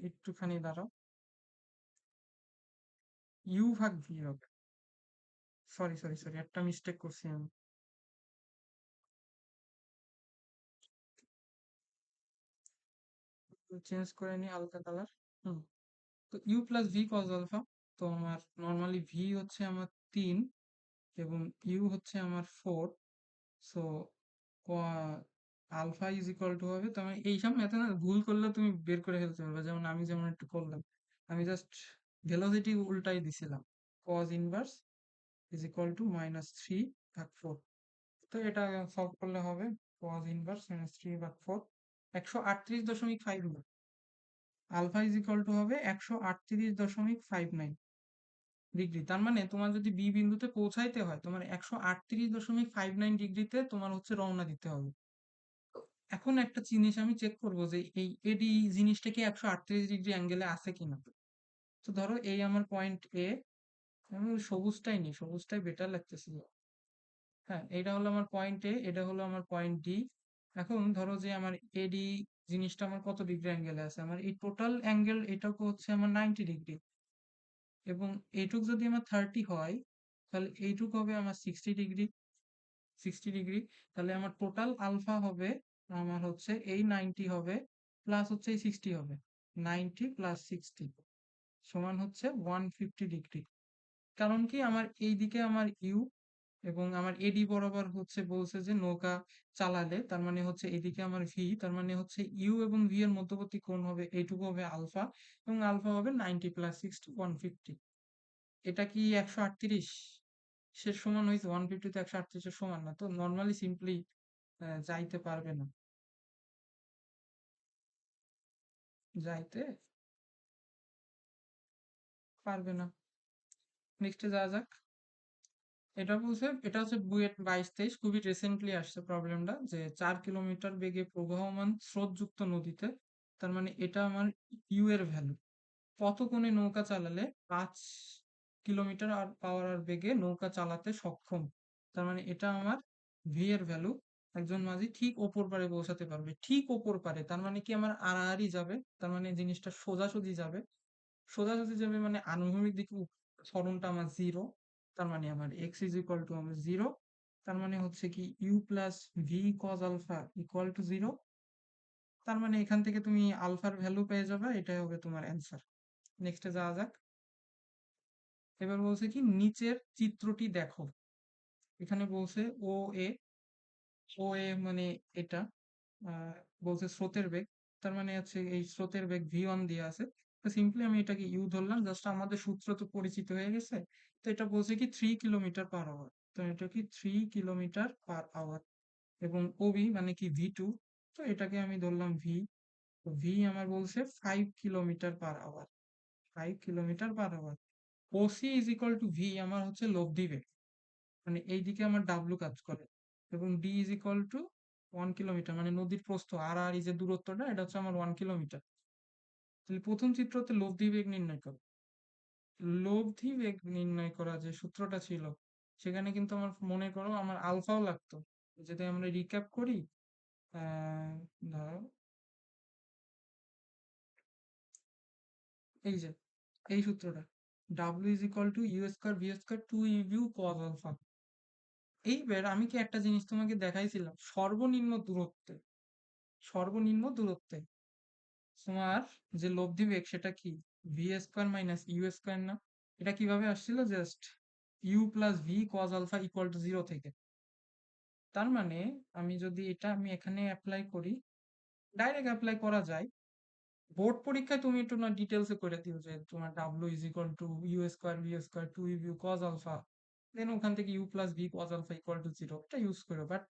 একটুখানি দাঁড়াও, ইউ ভাগ ভি হবে। সরি সরি সরি, একটা মিস্টেক করছি আমি, চেঞ্জ করে নি হালকা কালার। হুম, তো U plus V cos alpha. তো আমার নর্মালি ভি হচ্ছে আমার 3 এবং ইউ হচ্ছে আমার 4। So alpha is equal to হবে, তো আমি এইসব ম্যাথে না ভুল করলে তুমি বের করে ফেলতে পারবে, যেমন আমি যেমন একটু করলাম, আমি জাস্ট ভেলোসিটি উল্টাই দিছিলাম। Cos inverse is equal to -3/4। তো এটা সলভ করলে হবে cos inverse -3/4 138.59। Alpha is equal to হবে 138.59 ডিগ্রি। তার মানে তোমার যদি বি বিন্দুতে পৌঁছাইতে হয়, তোমার 138.59 ডিগ্রিতে তোমার হচ্ছে রওনা দিতে হবে। এখন একটা জিনিস আমি চেক করব, যে এই এডি জিনিসটা কি 138 ডিগ্রি অ্যাঙ্গেলে আছে কিনা। তো ধরো এই আমার পয়েন্ট এ, আমি সবুজটাই নিই, সবুজটাই বেটার লাগতেছিল। হ্যাঁ, এটা হলো আমার পয়েন্ট এ, এটা হলো আমার পয়েন্ট ডি। এখন ধরো যে আমার এডি জিনিসটা আমার কত ডিগ্রি অ্যাঙ্গেলে আছে, আমার এই টোটাল অ্যাঙ্গেল এটাকে হচ্ছে আমার 90 ডিগ্রি, এবং এইটুক যদি আমার 30 হয়, তাহলে এইটুক হবে আমার 60 ডিগ্রি। 60 ডিগ্রি, তাহলে আমার টোটাল আলফা হবে আমার হচ্ছে এই 90 হবে প্লাস হচ্ছে এই 60 হবে, 90 প্লাস 60 সমান হচ্ছে 150 ডিগ্রি। কারণ কি আমার এই দিকে আমার ইউ এবং আমার এডি বরাবর হচ্ছে বলছে যে নৌকা চালালে, তার মানে হচ্ছে এদিকে আমার ভি, তার মানে হচ্ছে ইউ এবং ভি এর মধ্যবর্তী কোণ হবে এইটুকু হবে আলফা, এবং আলফা হবে 90 প্লাস 60 150। এটা কি 138 সে সমান হয়েছে? 150 তো 138 এর সমান না, তো নর্মালি সিম্পলি যাইতে পারবে না। যাইতে পারবে না। নেক্সটে যাওয়া যাক। এটা বলছে, এটা হচ্ছে বুয়েট 22-23, খুবই রিসেন্টলি আসছে প্রবলেমটা, যে 4 কিলোমিটার বেগে প্রবাহমান স্রোতযুক্ত নদীতে, তার মানে এটা আমার ইউ এর ভ্যালু, কত কোণে নৌকা চালালে 5 কিলোমিটার আর পাওয়ার আর বেগে নৌকা চালাতে সক্ষম, তার মানে এটা আমার ভি এর ভ্যালু। একজন মাঝি ঠিক ওপর পারে পৌঁছাতে পারবে, ঠিক ওপর পারে তার মানে কি আমার আড়াআড়ি যাবে, তার মানে জিনিসটা সোজাসুজি যাবে। সোজাসুজি যাবে মানে আনুভূমিক দিকে সরণটা আমার জিরো, তার মানে আমার এক্স ইজ ইকুয়াল টু আমার জিরো, তার মানে হচ্ছে কি you plus V cos alpha equal to zero. তার মানে এখান থেকে তুমি আলফার ভ্যালু পেয়ে যাবে, এটাই হবে তোমার অ্যান্সার। নেক্সটে যাওয়া যাক। এবার বলছে কি নিচের চিত্রটি দেখো। এখানে বলছে ও এ, ও এ মানে এটা, আহ, বলছে স্রোতের বেগ, তার মানে হচ্ছে এই স্রোতের বেগ ভি ওয়ান দিয়ে আছে। তো সিম্পলি আমি এটাকে ইউ ধরলাম, জাস্ট আমাদের সূত্র তো পরিচিত হয়ে গেছে। তো এটা বলছে কি 3 কিলোমিটার পার আওয়ার, তো এটা কি 3 কিলোমিটার পার আওয়ার। এবং ওবি মানে কি ভি টু, তো এটাকে আমি ধরলাম ভি। তো ভি আমার বলছে 5 kilometre per hour, 5 kilometre per hour. OC is equal to V আমার হচ্ছে লব্ধি বেগ, মানে এইদিকে আমার ডাব্লু কাজ করে। এবং D is equal to 1 kilometre, মানে নদীর প্রস্থ আর আর এই যে দূরত্বটা, এটা হচ্ছে আমার 1 কিলোমিটার। তাহলে প্রথম চিত্রতে লব্ধি বেগ নির্ণয় করো। লব্ধি বেগ নির্ণয় করা যে সূত্রটা ছিল, সেখানে কিন্তু আমার মনে করো আমার আলফাও লাগতো। যদি আমরা রিক্যাপ করি, ধরো এই যে এই সূত্রটা, W is equal to you square V square two you cos alpha. এইবার আমি কি একটা জিনিস তোমাকে দেখাইছিলাম, সর্বনিম্ন দূরত্বে তোমার যে লব্ধি বেগ সেটা কি V square minus U square না? এটা কিভাবে আসছিল, just U plus V cos alpha equal to zero থেকে। তার মানে আমি এখানে অ্যাপ্লাই করি, ডাইরেক্ট অ্যাপ্লাই করা যায়। বোর্ড পরীক্ষায় তুমি একটু না ডিটেলসে করে দিও যে তোমার ডাব্লিউ is equal to you square V square two you cos alpha, then ওখান থেকে u plus V cos alpha equal to zero, এটা ইউজ করো। বাট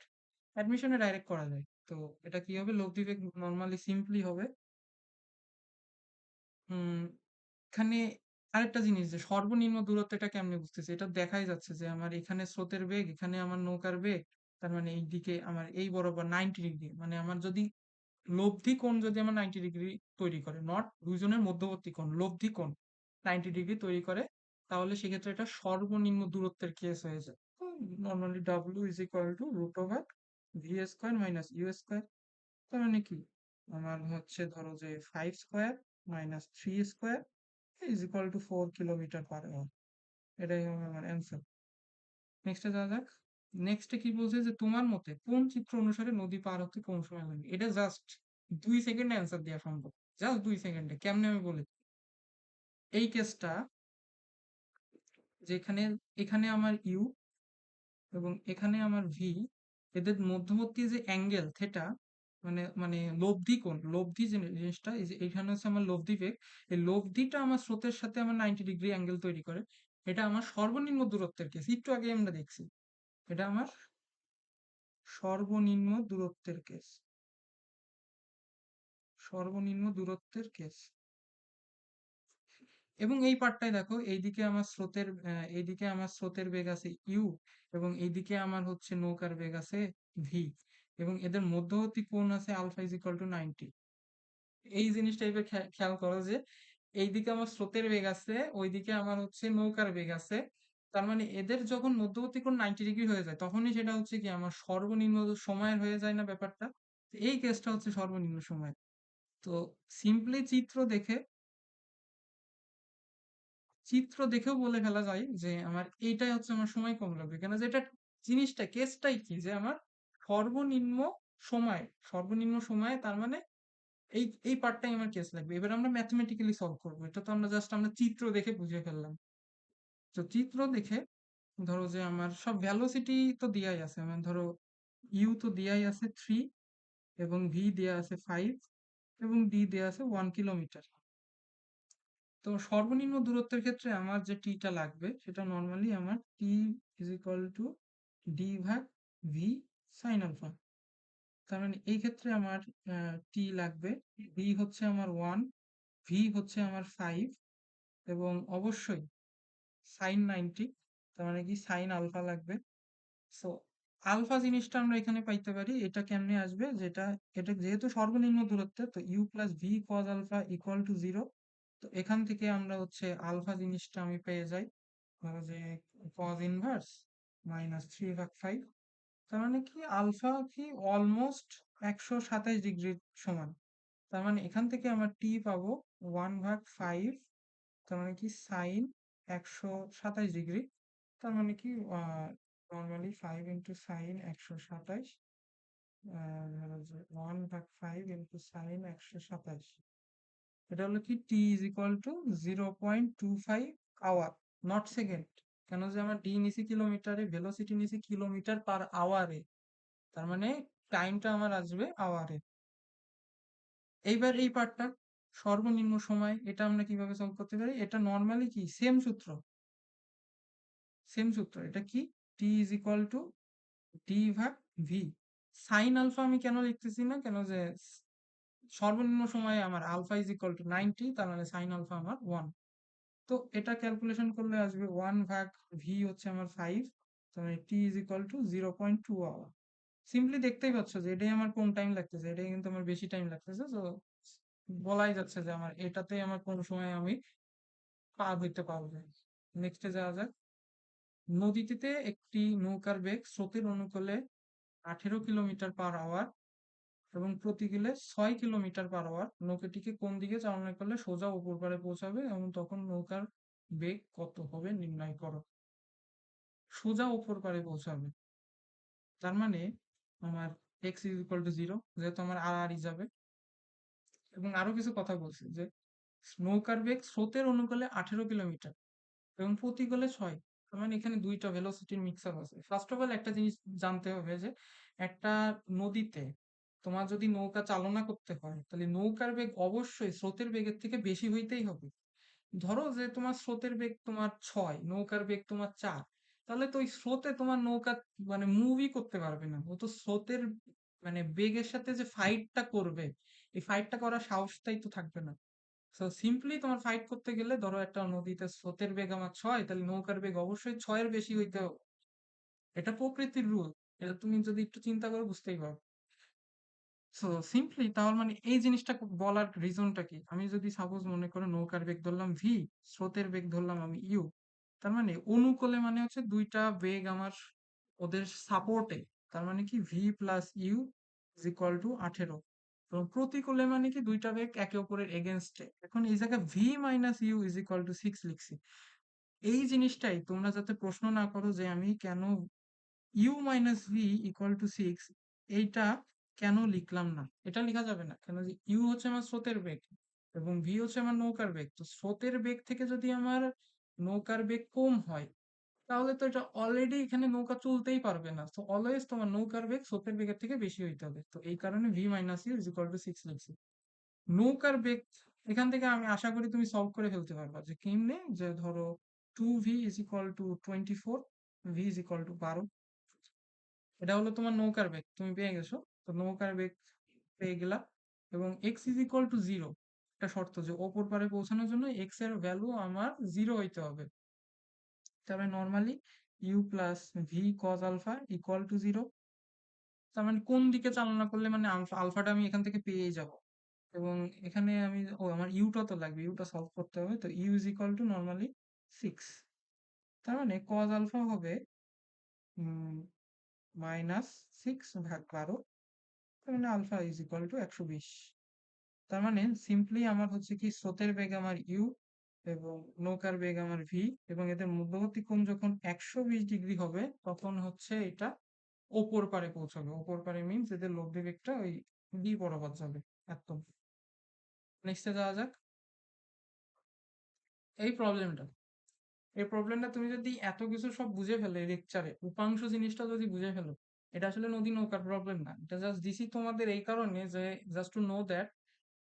অ্যাডমিশনে ডাইরেক্ট করা যায়। তো এটা কি হবে, লব্ধি বেগ নর্মালি সিম্পলি হবে উম এখানে আরেকটা জিনিস, যে সর্বনিম্ন দূরত্ব এটা কেমনে বুঝতেছি, এটা দেখাই যাচ্ছে যে আমার এখানে স্রোতের বেগ, এখানে আমার নৌকার বেগ, তার মানে এই দিকে আমার এই বরাবর 90 ডিগ্রি, মানে আমার যদি লব্ধি কোণ যদি আমার 90 ডিগ্রি তৈরি করে, নট দুইজনের মধ্যবর্তী কোণ, লব্ধি কোণ 90 ডিগ্রি তৈরি করে, তাহলে সেক্ষেত্রে এটা সর্বনিম্ন দূরত্বের কেস হয়ে যায়। Normally W is equal to root over V square minus U square, তার মানে কি আমার হচ্ছে ধরো যে 5 square minus 3 square is equal to 4 kilometre per hour. এটাই হবে আমার অ্যান্সার। নেক্সটে যাওয়া যাক। নেক্সটে কি বলছে যে তোমার মতে কোন চিত্র অনুসারে নদী পার হতে কম সময় লাগে? এটা জাস্ট 2 সেকেন্ডে অ্যান্সার দেওয়া সম্ভব, জাস্ট 2 সেকেন্ডে। কেমনে আমি বলি, এই কেসটা যেখানে এখানে আমার ইউ এবং এখানে আমার ভি, এদের মধ্যবর্তী যে অ্যাঙ্গেল থেটা, মানে লব্ধি যে জিনিসটা, এই যে এখানে হচ্ছে আমার লব্ধি বেগ, এই লব্ধিটা আমার স্রোতের সাথে আমার 90 ডিগ্রি অ্যাঙ্গেল তৈরি করে। এটা আমার সর্বনিম্ন দূরত্বের কেস, একটু আগে আমরা দেখছি। এটা আমার সর্বনিম্ন দূরত্বের কেস, সর্বনিম্ন দূরত্বের কেস। এবং এই পার্টটাই দেখো, এইদিকে আমার স্রোতের বেগ আছে ইউ, এবং এইদিকে আমার হচ্ছে নৌকার বেগ আছে ভি, এবং এদের মধ্যবর্তী কোণ আছে আলফা ইজ ইকুয়াল টু 90। এই জিনিসটা এবার খেয়াল করো যে এইদিকে আমার স্রোতের বেগ আছে, ওইদিকে আমার হচ্ছে নৌকার বেগ আছে, তার মানে এদের যখন মধ্যবর্তী কোণ 90 ডিগ্রি হয়ে যায়, তখনই সেটা হচ্ছে কি আমার সর্বনিম্ন সময়ের হয়ে যায় না ব্যাপারটা। তো এই কেসটা হচ্ছে সর্বনিম্ন সময়। তো সিম্পলি চিত্র দেখেও বলে ফেলা যায় যে আমার এইটাই হচ্ছে আমার সময় কম লাগবে, কেন যে এটা জিনিসটা কেসটাই কি যে আমার সর্বনিম্ন সর্বনিম্ন সময়, তার মানে এই পার্টটাই আমার কেস লাগবে। এবার আমরা ম্যাথমেটিক্যালি সলভ করবো, এটা তো আমরা চিত্র দেখে বুঝে ফেললাম। তো চিত্র দেখে ধরো যে আমার সব ভ্যালোসিটি তো দেয়াই আছে, মানে ধরো ইউ তো দেয়াই আছে 3, এবং ভি দেয়া আছে 5, এবং ডি দেয়া আছে 1 কিলোমিটার। তো সর্বনিম্ন দূরত্বের ক্ষেত্রে আমার যে টিটা লাগবে, সেটা নর্মালি আমার টি ইজ ইকুয়াল টু ডি ভাগ ভি সাইন আলফা। তার মানে এই ক্ষেত্রে আমার টি লাগবে, ডি হচ্ছে আমার 1, ভি হচ্ছে আমার 5 এবং অবশ্যই সাইন 90, তার মানে কি সাইন আলফা লাগবে। সো আলফা জিনিসটা আমরা এখানে পাইতে পারি, এটা কেমনে আসবে, যেটা এটা যেহেতু সর্বনিম্ন দূরত্বে, তো U plus V cos alpha equal to 0। তো এখান থেকে আমরা হচ্ছে আলফা জিনিসটা আমি পেয়ে যাই, ধরো যে কজ ইনভার্স -3/5। তার মানে কি আলফা কি অলমোস্ট 127 ডিগ্রির সমান। তার মানে এখান থেকে আমার টি পাবো 1/5, তার মানে কি সাইন 127 ডিগ্রি। তার মানে কি নর্মালি 5 × সাইন 127, ধরো যে 1/5 × সাইন 127, এটা হলো কি t is equal to 0.25 hour, not second. কেন যে আমার ডি নিছি কিলোমিটারে, ভেলোসিটি নিছি কিলোমিটার পার আওয়ারে, তার মানে টাইমটা আমার আসবে আওয়ারে। এইবার এই পার্টটা সর্বনিম্ন সময়, এটা আমরা কিভাবে সলভ করতে পারি, এটা নর্মালি কি সেম সূত্র, সেম সূত্র। এটা কি t is equal to D ভাগ ভি। সাইন আলফা আমি কেন লিখতেছি না, কেন যে সর্বনিম্ন সময়ে আমার আলফা ইজ ইকুয়াল টু 90, তার মানে সাইন আলফা আমার 1। তো এটা ক্যালকুলেশন করলে আসবে 1 ভাগ ভি হচ্ছে আমার 5, তার মানে t is equal to 0.2 hour. Simply দেখতেই পাচ্ছ যে এটাই আমার কম টাইম লাগতেছে, এটাই কিন্তু আমার বেশি টাইম লাগতেছে। তো বলাই যাচ্ছে যে আমার এটাতেই আমার কোন সময় আমি পার হইতে পারবো। নেক্সটে যাওয়া যাক। নদীটিতে একটি নৌকার বেগ স্রোতের অনুকূলে 18 কিলোমিটার পার আওয়ার এবং প্রতিকূলে 6 কিলোমিটার পার আওয়ার। নৌকাটিকে কোন দিকে চালনা করলে সোজা উপর পারে পৌঁছাবে এবং তখন নৌকার বেগ কত হবে নির্ণয় করো। সোজা উপর পারে পৌঁছাবে, তার মানে আমার এক্স ইজ ইকুয়াল টু 0, যেহেতু আমার আর যাবে। এবং আরো কিছু কথা বলছে যে নৌকার বেগ স্রোতের অনুকূলে 18 কিলোমিটার এবং প্রতিকূলে 6। তার মানে এখানে দুইটা ভেলোসিটির মিক্সার আছে। ফার্স্ট অফ অল একটা জিনিস জানতে হবে যে একটা নদীতে তোমার যদি নৌকা চালনা করতে হয়, তাহলে নৌকার বেগ অবশ্যই স্রোতের বেগের থেকে বেশি হইতেই হবে। ধরো যে তোমার স্রোতের বেগ তোমার 6, নৌকার বেগ তোমার 4, তাহলে তো ওই স্রোতে তোমার নৌকা মানে মুভই করতে পারবে না। ও তো স্রোতের মানে বেগের সাথে যে ফাইটটা করবে, এই ফাইটটা করার সাহসটাই তো থাকবে না। সো সিম্পলি তোমার ফাইট করতে গেলে, ধরো একটা নদীতে স্রোতের বেগ আমার 6, তাহলে নৌকার বেগ অবশ্যই 6-এর বেশি হইতে হবে। এটা প্রকৃতির রুল, এটা তুমি যদি একটু চিন্তা করো বুঝতেই পারো। সো সিম্পলি তাহলে মানে এই জিনিসটা বলার রিজনটা কি, আমি যদি সাপোজ মনে করো নৌকার বেগ ধরলাম ভি, স্রোতের বেগ ধরলাম আমি ইউ, তার মানে অনুকূলে মানে হচ্ছে দুইটা বেগ আমার ওদের সাপোর্টে, তার মানে কি V plus U is equal to 18। এবং প্রতিকূলে মানে কি দুইটা বেগ একে অপরের এগেনস্টে। এখন এই জায়গায় V minus you is equal to 6 লিখছি। এই জিনিসটাই তোমরা যাতে প্রশ্ন না করো যে আমি কেন u minus v equal to 6 এইটা কেন লিখলাম না, এটা লেখা যাবে না। কেন যে ইউ হচ্ছে আমার স্রোতের বেগ এবং ভি হচ্ছে আমার নৌকার বেগ। তো স্রোতের বেগ থেকে যদি আমার নৌকার বেগ কম হয়, তাহলে তো এটা অলরেডি এখানে নৌকা চলতেই পারবে না। তো অলওয়েজ তোমার নৌকার বেগ স্রোতের বেগের থেকে বেশি হইতে হবে। তো এই কারণে v minus you is equal to 6 লিখছি। নৌকার বেগ এখান থেকে আমি আশা করি তুমি সলভ করে ফেলতে পারবা যে কেমনে, যে ধরো 2v is equal two 24, V is equal two 12। এটা হলো তোমার নৌকার বেগ, তুমি পেয়ে গেছো। তো নৌকার বেগ পেয়ে গেলা এবং এক্স ইজ ইকুয়াল টু 0, একটা শর্ত যে অপর পারে পৌঁছানোর জন্য এক্স এর ভ্যালু আমার 0 হইতে হবে। তারপরে normally u plus V cos alpha equal to 0। তার মানে কোন দিকে চালনা করলে মানে আলফাটা আমি এখান থেকে পেয়ে যাব। এবং এখানে আমি আমার ইউটা তো লাগবে, ইউটা সলভ করতে হবে। তো u is equal to normally 6, তার মানে কজ আলফা হবে -6/12, তার মানে আলফা ইজ ইকুয়াল টু 120। তার মানে সিম্পলি আমার হচ্ছে কি স্রোতের বেগ আমার ইউ এবং নৌকার বেগ আমার ভি, এবং এদের মধ্যবর্তী কোণ যখন 120 ডিগ্রি হবে তখন হচ্ছে এটা ওপর পারে পৌঁছাবে। ওপর পারে মিনস এদের লব্ধি বেগটা ওই বি বরাবর যাবে একদম। নেক্সটে যাওয়া যাক। এই প্রবলেমটা, এই প্রবলেমটা তুমি যদি এত কিছু সব বুঝে ফেলে লেকচারে, উপাংশ জিনিসটা যদি বুঝে ফেলো, এটা আসলে নদী নৌকার প্রবলেম না। এটা জাস্ট দিছি তোমাদের এই কারণে যে জাস্ট টু নো দ্যাট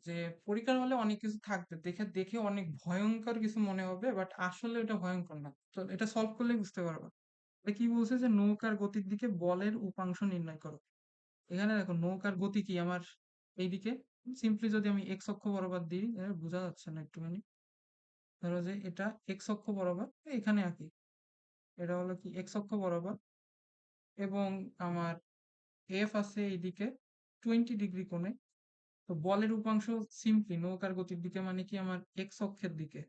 যে পরীক্ষার হলে অনেক কিছু থাকবে, দেখে দেখে অনেক ভয়ঙ্কর কিছু মনে হবে, বাট আসলে এটা ভয়ঙ্কর না। তো এটা সলভ করলেই বুঝতে পারবা। এটা কি বলছে যে নৌকার গতির দিকে বলের উপাংশ নির্ণয় করো। এখানে দেখো নৌকার গতি কি আমার এইদিকে, সিম্পলি যদি আমি এক্স অক্ষ বরাবর দিই, বোঝা যাচ্ছে না একটুখানি। ধরো যে এটা এক্স অক্ষ বরাবর, এখানে আঁকি। এটা হলো কি এক্স অক্ষ বরাবর, এবং আমার এফ আছে এইদিকে 20 ডিগ্রি কোণে। তো বলের উপাংশ সিম্পলি নৌকার গতির দিকে মানে কি আমার এক্স অক্ষের দিকে।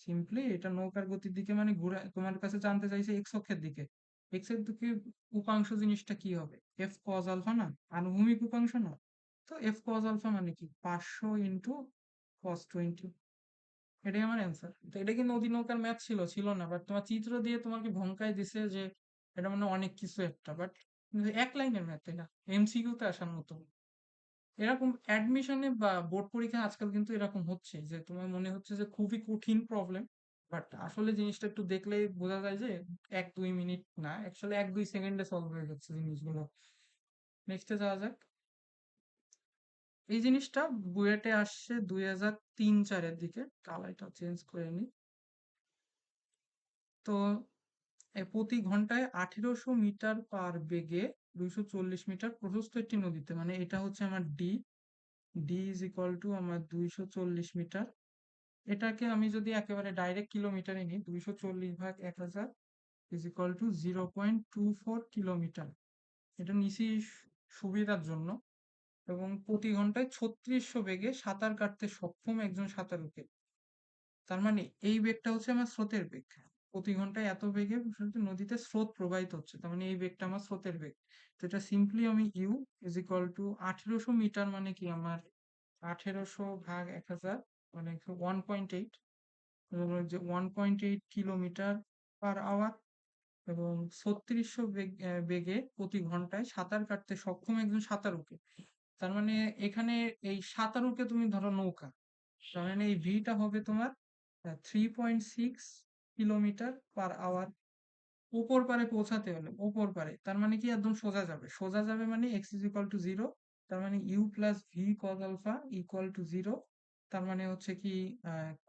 সিম্পলি এটা নৌকার গতির দিকে মানে ঘুরে, তোমার কাছে জানতে চাইছে এক্স অক্ষের দিকে। এক্স এর দিকে উপাংশ জিনিসটা কি হবে? এফ কজ আলফা না? আনুভূমিক উপাংশ না? তো এফ কজ আলফা মানে কি 500 ইন্টু কস 20। এটাই আমার অ্যান্সার। তো এটা কি নদী নৌকার ম্যাথ ছিল? ছিল না, বাট তোমার চিত্র দিয়ে তোমাকে ভঙ্কায় দিছে যে এটা মানে অনেক কিছু একটা, বাট এক লাইনের ম্যাথ, এটা এমসিকিউ তে আসার মতো। এরকম অ্যাডমিশনে বা বোর্ড পরীক্ষায় আজকাল কিন্তু এরকম হচ্ছে যে তোমার মনে হচ্ছে যে খুবই কঠিন প্রবলেম, বাট আসলে জিনিসটা একটু দেখলেই বোঝা যায় যে 1-2 মিনিট না, অ্যাকচুয়ালি 1-2 সেকেন্ডে সলভ হয়ে যাচ্ছে জিনিসগুলো। নেক্সটে যাওয়া যাক। এই জিনিসটা বুয়েটে আসছে 2003-4-এর দিকে। কালারটা চেঞ্জ করে নি। তো প্রতি ঘন্টায় 1800 মিটার পার বেগে 240 মিটার প্রশস্ত একটি নদীতে, মানে এটা হচ্ছে আমার D, D is equal to আমার 240 মিটার। এটাকে আমি যদি একেবারে ডাইরেক্ট কিলোমিটারে নিই, 240/1000 ইজ ইকুয়াল টু 0.24 কিলোমিটার। এটা নিছি সুবিধার জন্য। এবং প্রতি ঘন্টায় 3600 বেগে সাঁতার কাটতে সক্ষম একজন সাঁতারুকে, তার মানে এই বেগটা হচ্ছে আমার স্রোতের বেগ। প্রতি ঘন্টায় এত বেগে নদীতে স্রোত প্রবাহিত হচ্ছে, তার মানে এই বেগটা আমার স্রোতের বেগ। তো এটা সিম্পলি আমি u is equal to 1800 metre মানে কি আমার 1800/1000, মানে 1.8, যে 1.8 কিলোমিটার পার আওয়ার। এবং 3600 বেগে প্রতি ঘন্টায় সাঁতার কাটতে সক্ষম একজন সাঁতারুকে, তার মানে এখানে এই সাঁতারুকে তুমি ধরো নৌকা, তার মানে এই ভিটা হবে তোমার 3.6 কিলোমিটার পার আওয়ার। উপর পারে পৌঁছাতে হলে, উপর পারে তার মানে কি একদম সোজা যাবে, সোজা যাবে মানে x is equal to zero. তার মানে u plus V cos alpha equal to zero. তার মানে হচ্ছে কি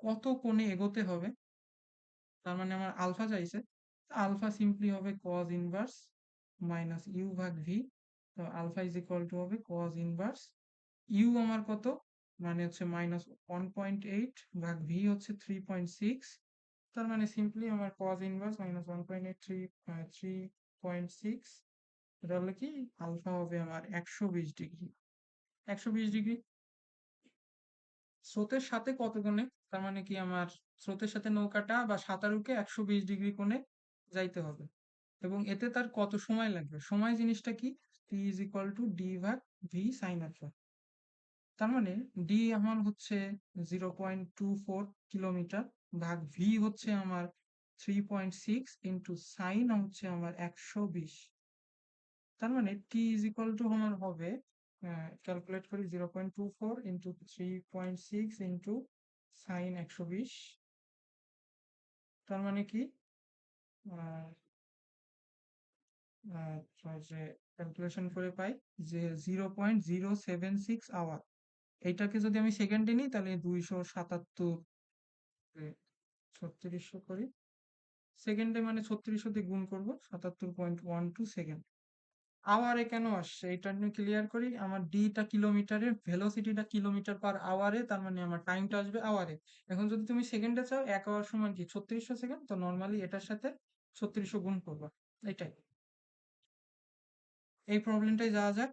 কত কোণে এগোতে হবে, তার মানে আমার আলফা চাইছে। আলফা সিম্পলি হবে কজ ইনভার্স মাইনাস ইউ ভাগ ভি। তো আলফা ইজ ইকুয়াল টু হবে কজ ইনভার্স ইউ আমার কত, মানে হচ্ছে -1.8 ভাগ ভি হচ্ছে 3.6। তার মানে সিম্পলি আমার কজ ইনভার্স -1.8 3.6, এটা হলো কি আলফা হবে আমার 120 ডিগ্রি। 120 ডিগ্রি স্রোতের সাথে কত কোণে, তার মানে কি আমার স্রোতের সাথে নৌকাটা বা সাঁতারুকে 120 ডিগ্রি কোণে যাইতে হবে। এবং এতে তার কত সময় লাগবে, সময় জিনিসটা কি, t is equal to D ভাগ ভি সাইন আলফা। তার মানে ডি আমার হচ্ছে 0.24 কিলোমিটার, ভাগ ভি হচ্ছে আমার 3.6, ইন্টু সাইন হচ্ছে আমার 120। তার মানে টি ইজ ইকুয়াল টু আমার হবে, ক্যালকুলেট করি, 0.24 ইন্টু 3.6 ইন্টু সাইন 120। তার মানে কি যে ক্যালকুলেশন করে পাই যে 0.076 আওয়ার। এইটাকে যদি আমি সেকেন্ডে নিই তাহলে 277, 3600 করি সেকেন্ডে, মানে 3600 দিয়ে গুণ করবো, 77.12 সেকেন্ড। আওয়ারে কেন আসছে এটা নিয়ে ক্লিয়ার করি। আমার ডিটা কিলোমিটারে, ভেলোসিটিটা কিলোমিটার/আওয়ারে, তার মানে আমার টাইমটা আসবে আওয়ারে। এখন যদি তুমি সেকেন্ডে চাও, 1 আওয়ার সমান কি 3600 সেকেন্ড, তো নর্মালি এটার সাথে 3600 গুণ করবা। এটাই, এই প্রবলেমটাই যাওয়া যাক।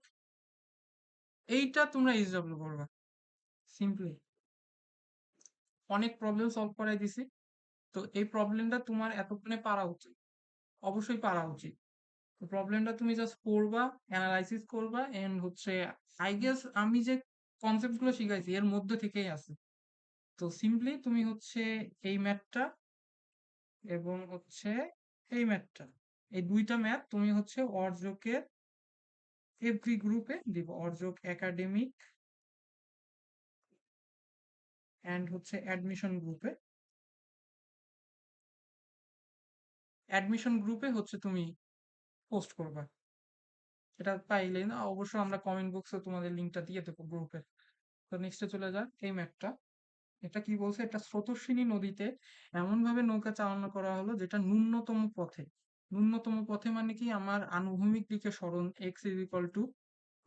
এইটা তোমরা এইচডব্লিউ করবা সিম্পলি, অনেক প্রবলেম সলভ করাই দিছি। তো এই প্রবলেমটা তোমার এতক্ষণে পারা উচিত, অবশ্যই পারা উচিত। তো প্রবলেমটা তুমি জাস্ট পড়বা, অ্যানালাইসিস করবা, এন্ড হচ্ছে আই গেস আমি যে কনসেপ্ট গুলো শিখাইছি এর মধ্যে থেকেই আছে। তো সিম্পলি তুমি হচ্ছে এই ম্যাথটা এবং হচ্ছে এই ম্যাথটা, এই দুইটা ম্যাথ তুমি হচ্ছে অর্জকের এভরি গ্রুপে দিব, অর্জক একাডেমিক এন্ড হচ্ছে অ্যাডমিশন গ্রুপে হচ্ছে তুমি পোস্ট করবা। এটা পাইলে না, অবশ্য আমরা কমেন্ট বক্সে তোমাদের লিঙ্কটা দিয়ে দেবো গ্রুপে। তো নেক্সটে চলে যাক এই ম্যাথটা। এটা কি বলছে, একটা স্রোতস্বিনী নদীতে এমন ভাবে নৌকা চালনা করা হলো যেটা ন্যূনতম পথে, ন্যূনতম পথে মানে কি আমার আনুভূমিক দিকে সরণ এক্স ইজ ইকুয়াল টু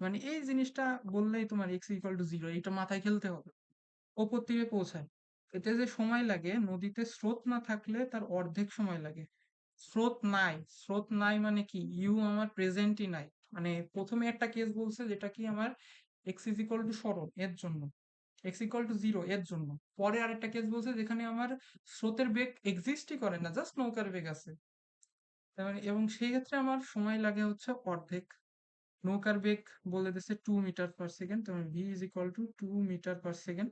মানে এই জিনিসটা বললেই তোমার x ইকুয়াল টু 0 এইটা মাথায় খেলতে হবে। ওপর তীরে পৌঁছায়। এতে যে সময় লাগে, নদীতে স্রোত না থাকলে তার অর্ধেক সময় লাগে। স্রোত নাই, স্রোত নাই মানে কি, ইউ আমার প্রেজেন্টই নাই। মানে প্রথমে একটা কেস বলছে যেটা কি আমার এক্স ইজ ইকুয়াল টু সরণ এর জন্য, এক্স ইকুয়াল টু 0 এর জন্য। পরে আরেকটা কেস বলছে যেখানে আমার স্রোতের বেগ এক্সিস্টই করে না, জাস্ট নৌকার বেগ আছে। তার মানে এবং সেই ক্ষেত্রে আমার সময় লাগে হচ্ছে অর্ধেক। নৌকার বেগ বলে দিছে 2 মিটার পার সেকেন্ড, তখন v is equal to 2 metre per second.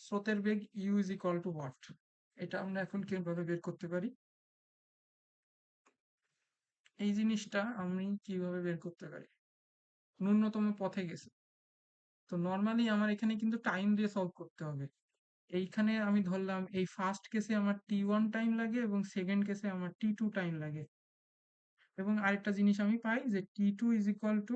স্রোতের বেগ u is equal to what. এটা আমরা এখন কিভাবে বের করতে পারি? এই জিনিসটা আমি কিভাবে বের করতে পারি? ন্যূনতম পথে গেছে। তো নর্মালি আমার এখানে কিন্তু টাইম দিয়ে সলভ করতে হবে। এইখানে আমি ধরলাম এই ফার্স্ট কেসে আমার t1 টাইম লাগে এবং সেকেন্ড কেসে আমার t2 টাইম লাগে। এবং আরেকটা জিনিস আমি পাই যে t2 is equal two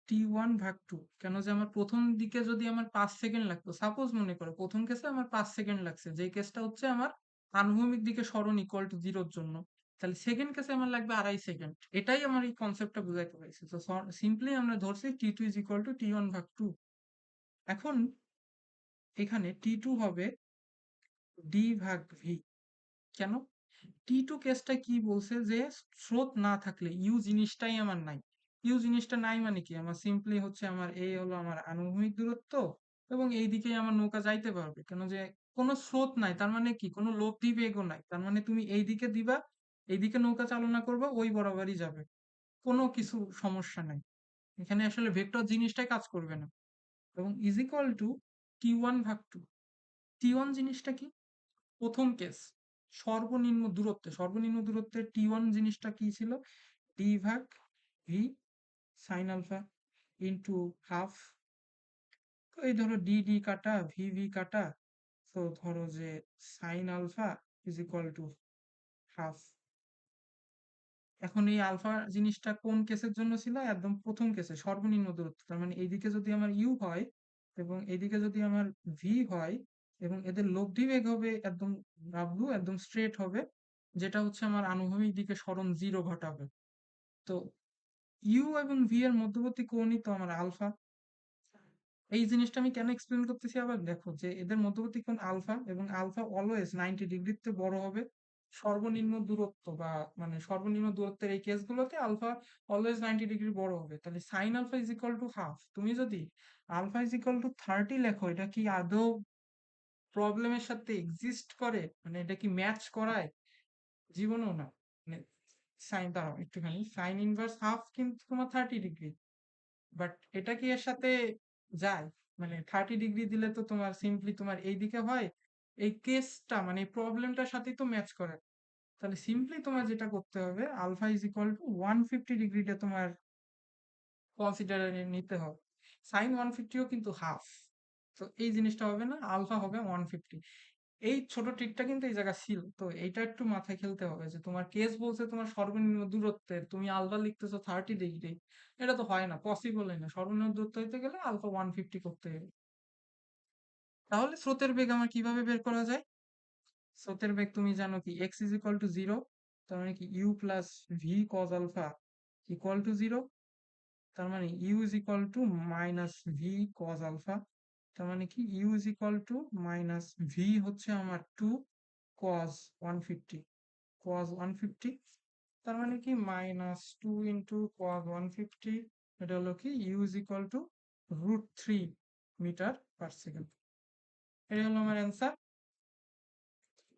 t1/2। কেন যে আমার প্রথম দিকে যদি আমার 5 সেকেন্ড লাগতো, সাপোজ মনে করো প্রথম কেসে আমার 5 সেকেন্ড লাগছে, যে কেসটা হচ্ছে আমার আনুভূমিক দিকে সরণ ইকুয়াল টু 0-র জন্য, তাহলে সেকেন্ড কেসে আমার লাগবে 2.5 সেকেন্ড। এটাই আমার এই কনসেপ্টটা বুঝাইতে পারছি। তো সিম্পলি আমরা ধরছি t2 is equal two t1/2। এখন এখানে t2 হবে d/v। কেন? টি2 কেসটা কি বলছে যে স্রোত না থাকলে ইউ জিনিসটাই আমার নাই। ইউ জিনিসটা নাই মানে কি, আমার সিম্পলি হচ্ছে আমার এই হলো আমার আনুভূমিক দূরত্ব এবং এই দিকেই আমার নৌকা যাইতে পারবে। কেন যে কোনো স্রোত নাই, তার মানে কি কোনো লব্ধি বেগও নাই, তার মানে তুমি এই দিকে দিবা, এইদিকে নৌকা চালনা করবা, ওই বরাবরই যাবে, কোনো কিছু সমস্যা নাই। এখানে আসলে ভেক্টর জিনিসটাই কাজ করবে না। এবং is equal two t1/2। t1 জিনিসটা কি? প্রথম কেস, সর্বনিম্ন দূরত্বে t1 জিনিসটা কি ছিল? d/v sine alpha into half. তো এই ধরো ডি ডি কাটা, ভি ভি কাটা, তো ধরো যে sine alpha is equal to half. এখন এই আলফা জিনিসটা কোন কেসের জন্য ছিল? একদম প্রথম কেসে, সর্বনিম্ন দূরত্ব। তার মানে এইদিকে যদি আমার ইউ হয় এবং এইদিকে যদি আমার ভি হয় এবং এদের লব্ধি বেগ হবে একদম ডাব্লু, একদম স্ট্রেট হবে, যেটা হচ্ছে আমার আনুভূমিক দিকে সরণ 0 ঘটাবে। তো ইউ এবং ভি এর মধ্যবর্তী কোণই তো আমার আলফা। এই জিনিসটা আমি কেন এক্সপ্লেন করতেছি, আবার দেখো যে এদের মধ্যবর্তী কোণ আলফা এবং আলফা অলওয়েজ 90 ডিগ্রির থেকে বড় হবে সর্বনিম্ন দূরত্ব, বা মানে সর্বনিম্ন দূরত্বের এই কেসগুলোতে আলফা অলওয়েজ 90 ডিগ্রি বড় হবে। তাহলে sine alpha is equal to half. তুমি যদি আলফা ইজ ইকুয়াল টু 30 লেখো, এটা কি আদৌ প্রবলেমের সাথে এক্সিস্ট করে? মানে এটা কি ম্যাচ করায়? জীবনেও না। মানে সাইন, দাঁড়াও একটুখানি, সাইন ইনভার্স হাফ কিন্তু তোমার 30 ডিগ্রি, বাট এটা কি এর সাথে যায়? মানে 30 ডিগ্রি দিলে তো তোমার সিম্পলি তোমার এইদিকে হয়, এই কেসটা মানে প্রবলেমটার সাথেই তো ম্যাচ করে। তাহলে সিম্পলি তোমার যেটা করতে হবে, আলফা ইজ ইকুয়াল টু 150 ডিগ্রিটা তোমার কনসিডারে নিতে হবে। সাইন 150ও কিন্তু হাফ, তো এই জিনিসটা হবে না, আলফা হবে 150। এই ছোট ট্রিকটা কিন্তু এই জায়গা ছিল, তো এইটা একটু মাথায় খেলতে হবে যে তোমার কেস বলছে তোমার সর্বনিম্ন দূরত্বের, তুমি আলফা লিখতেছো 30 ডিগ্রি। এটা তো হয় না, পসিবলই না। সর্বনিম্ন দূরত্ব হইতে গেলে আলফা 150 করতে হবে। তাহলে স্রোতের বেগ আমার কিভাবে বের করা যায়? স্রোতের বেগ তুমি জানো কি, এক্স ইজ ইকুয়াল টু 0, তার মানে কি you plus V cos alpha equal to 0। তার মানে you is equal to minus v cos alpha. তার মানে কি u is equal to minus v হচ্ছে আমার 2 কজ 150, কজ 150। তার মানে কি -2 ইন্টু কজ 150। এটা হলো কি u is equal to √3 metre per second. এটা হলো আমার অ্যান্সার।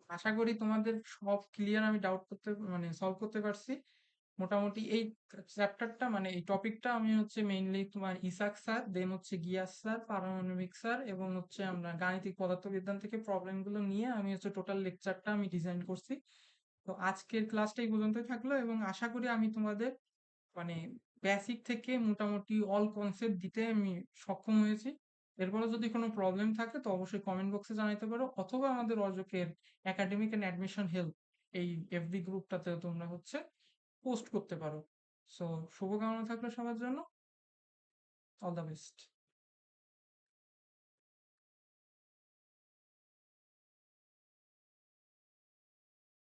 আশা করি তোমাদের সব ক্লিয়ার, আমি ডাউট করতে মানে সলভ করতে পারছি মোটামুটি। এই চ্যাপ্টারটা মানে এই টপিকটা আমি হচ্ছে মেইনলি তোমার ইসাক স্যার, দেন হচ্ছে গিয়াস স্যার, পারমাণবিক স্যার, এবং হচ্ছে আমরা গাণিতিক পদার্থবিজ্ঞান থেকে প্রবলেমগুলো নিয়ে আমি হচ্ছে টোটাল লেকচারটা আমি ডিজাইন করছি। তো আজকের ক্লাসটা এই পর্যন্তই থাকলো এবং আশা করি আমি তোমাদের মানে বেসিক থেকে মোটামুটি অল কনসেপ্ট দিতে আমি সক্ষম হয়েছি। এরপরে যদি কোনো প্রবলেম থাকে তো অবশ্যই কমেন্ট বক্সে জানাতে পারো, অথবা আমাদের অজকের একাডেমিক এন্ড অ্যাডমিশন হেল্প এই এফবি গ্রুপটাতে তোমরা হচ্ছে পোস্ট করতে পারো। সো শুভকামনা থাকলো সবার জন্য। All the best.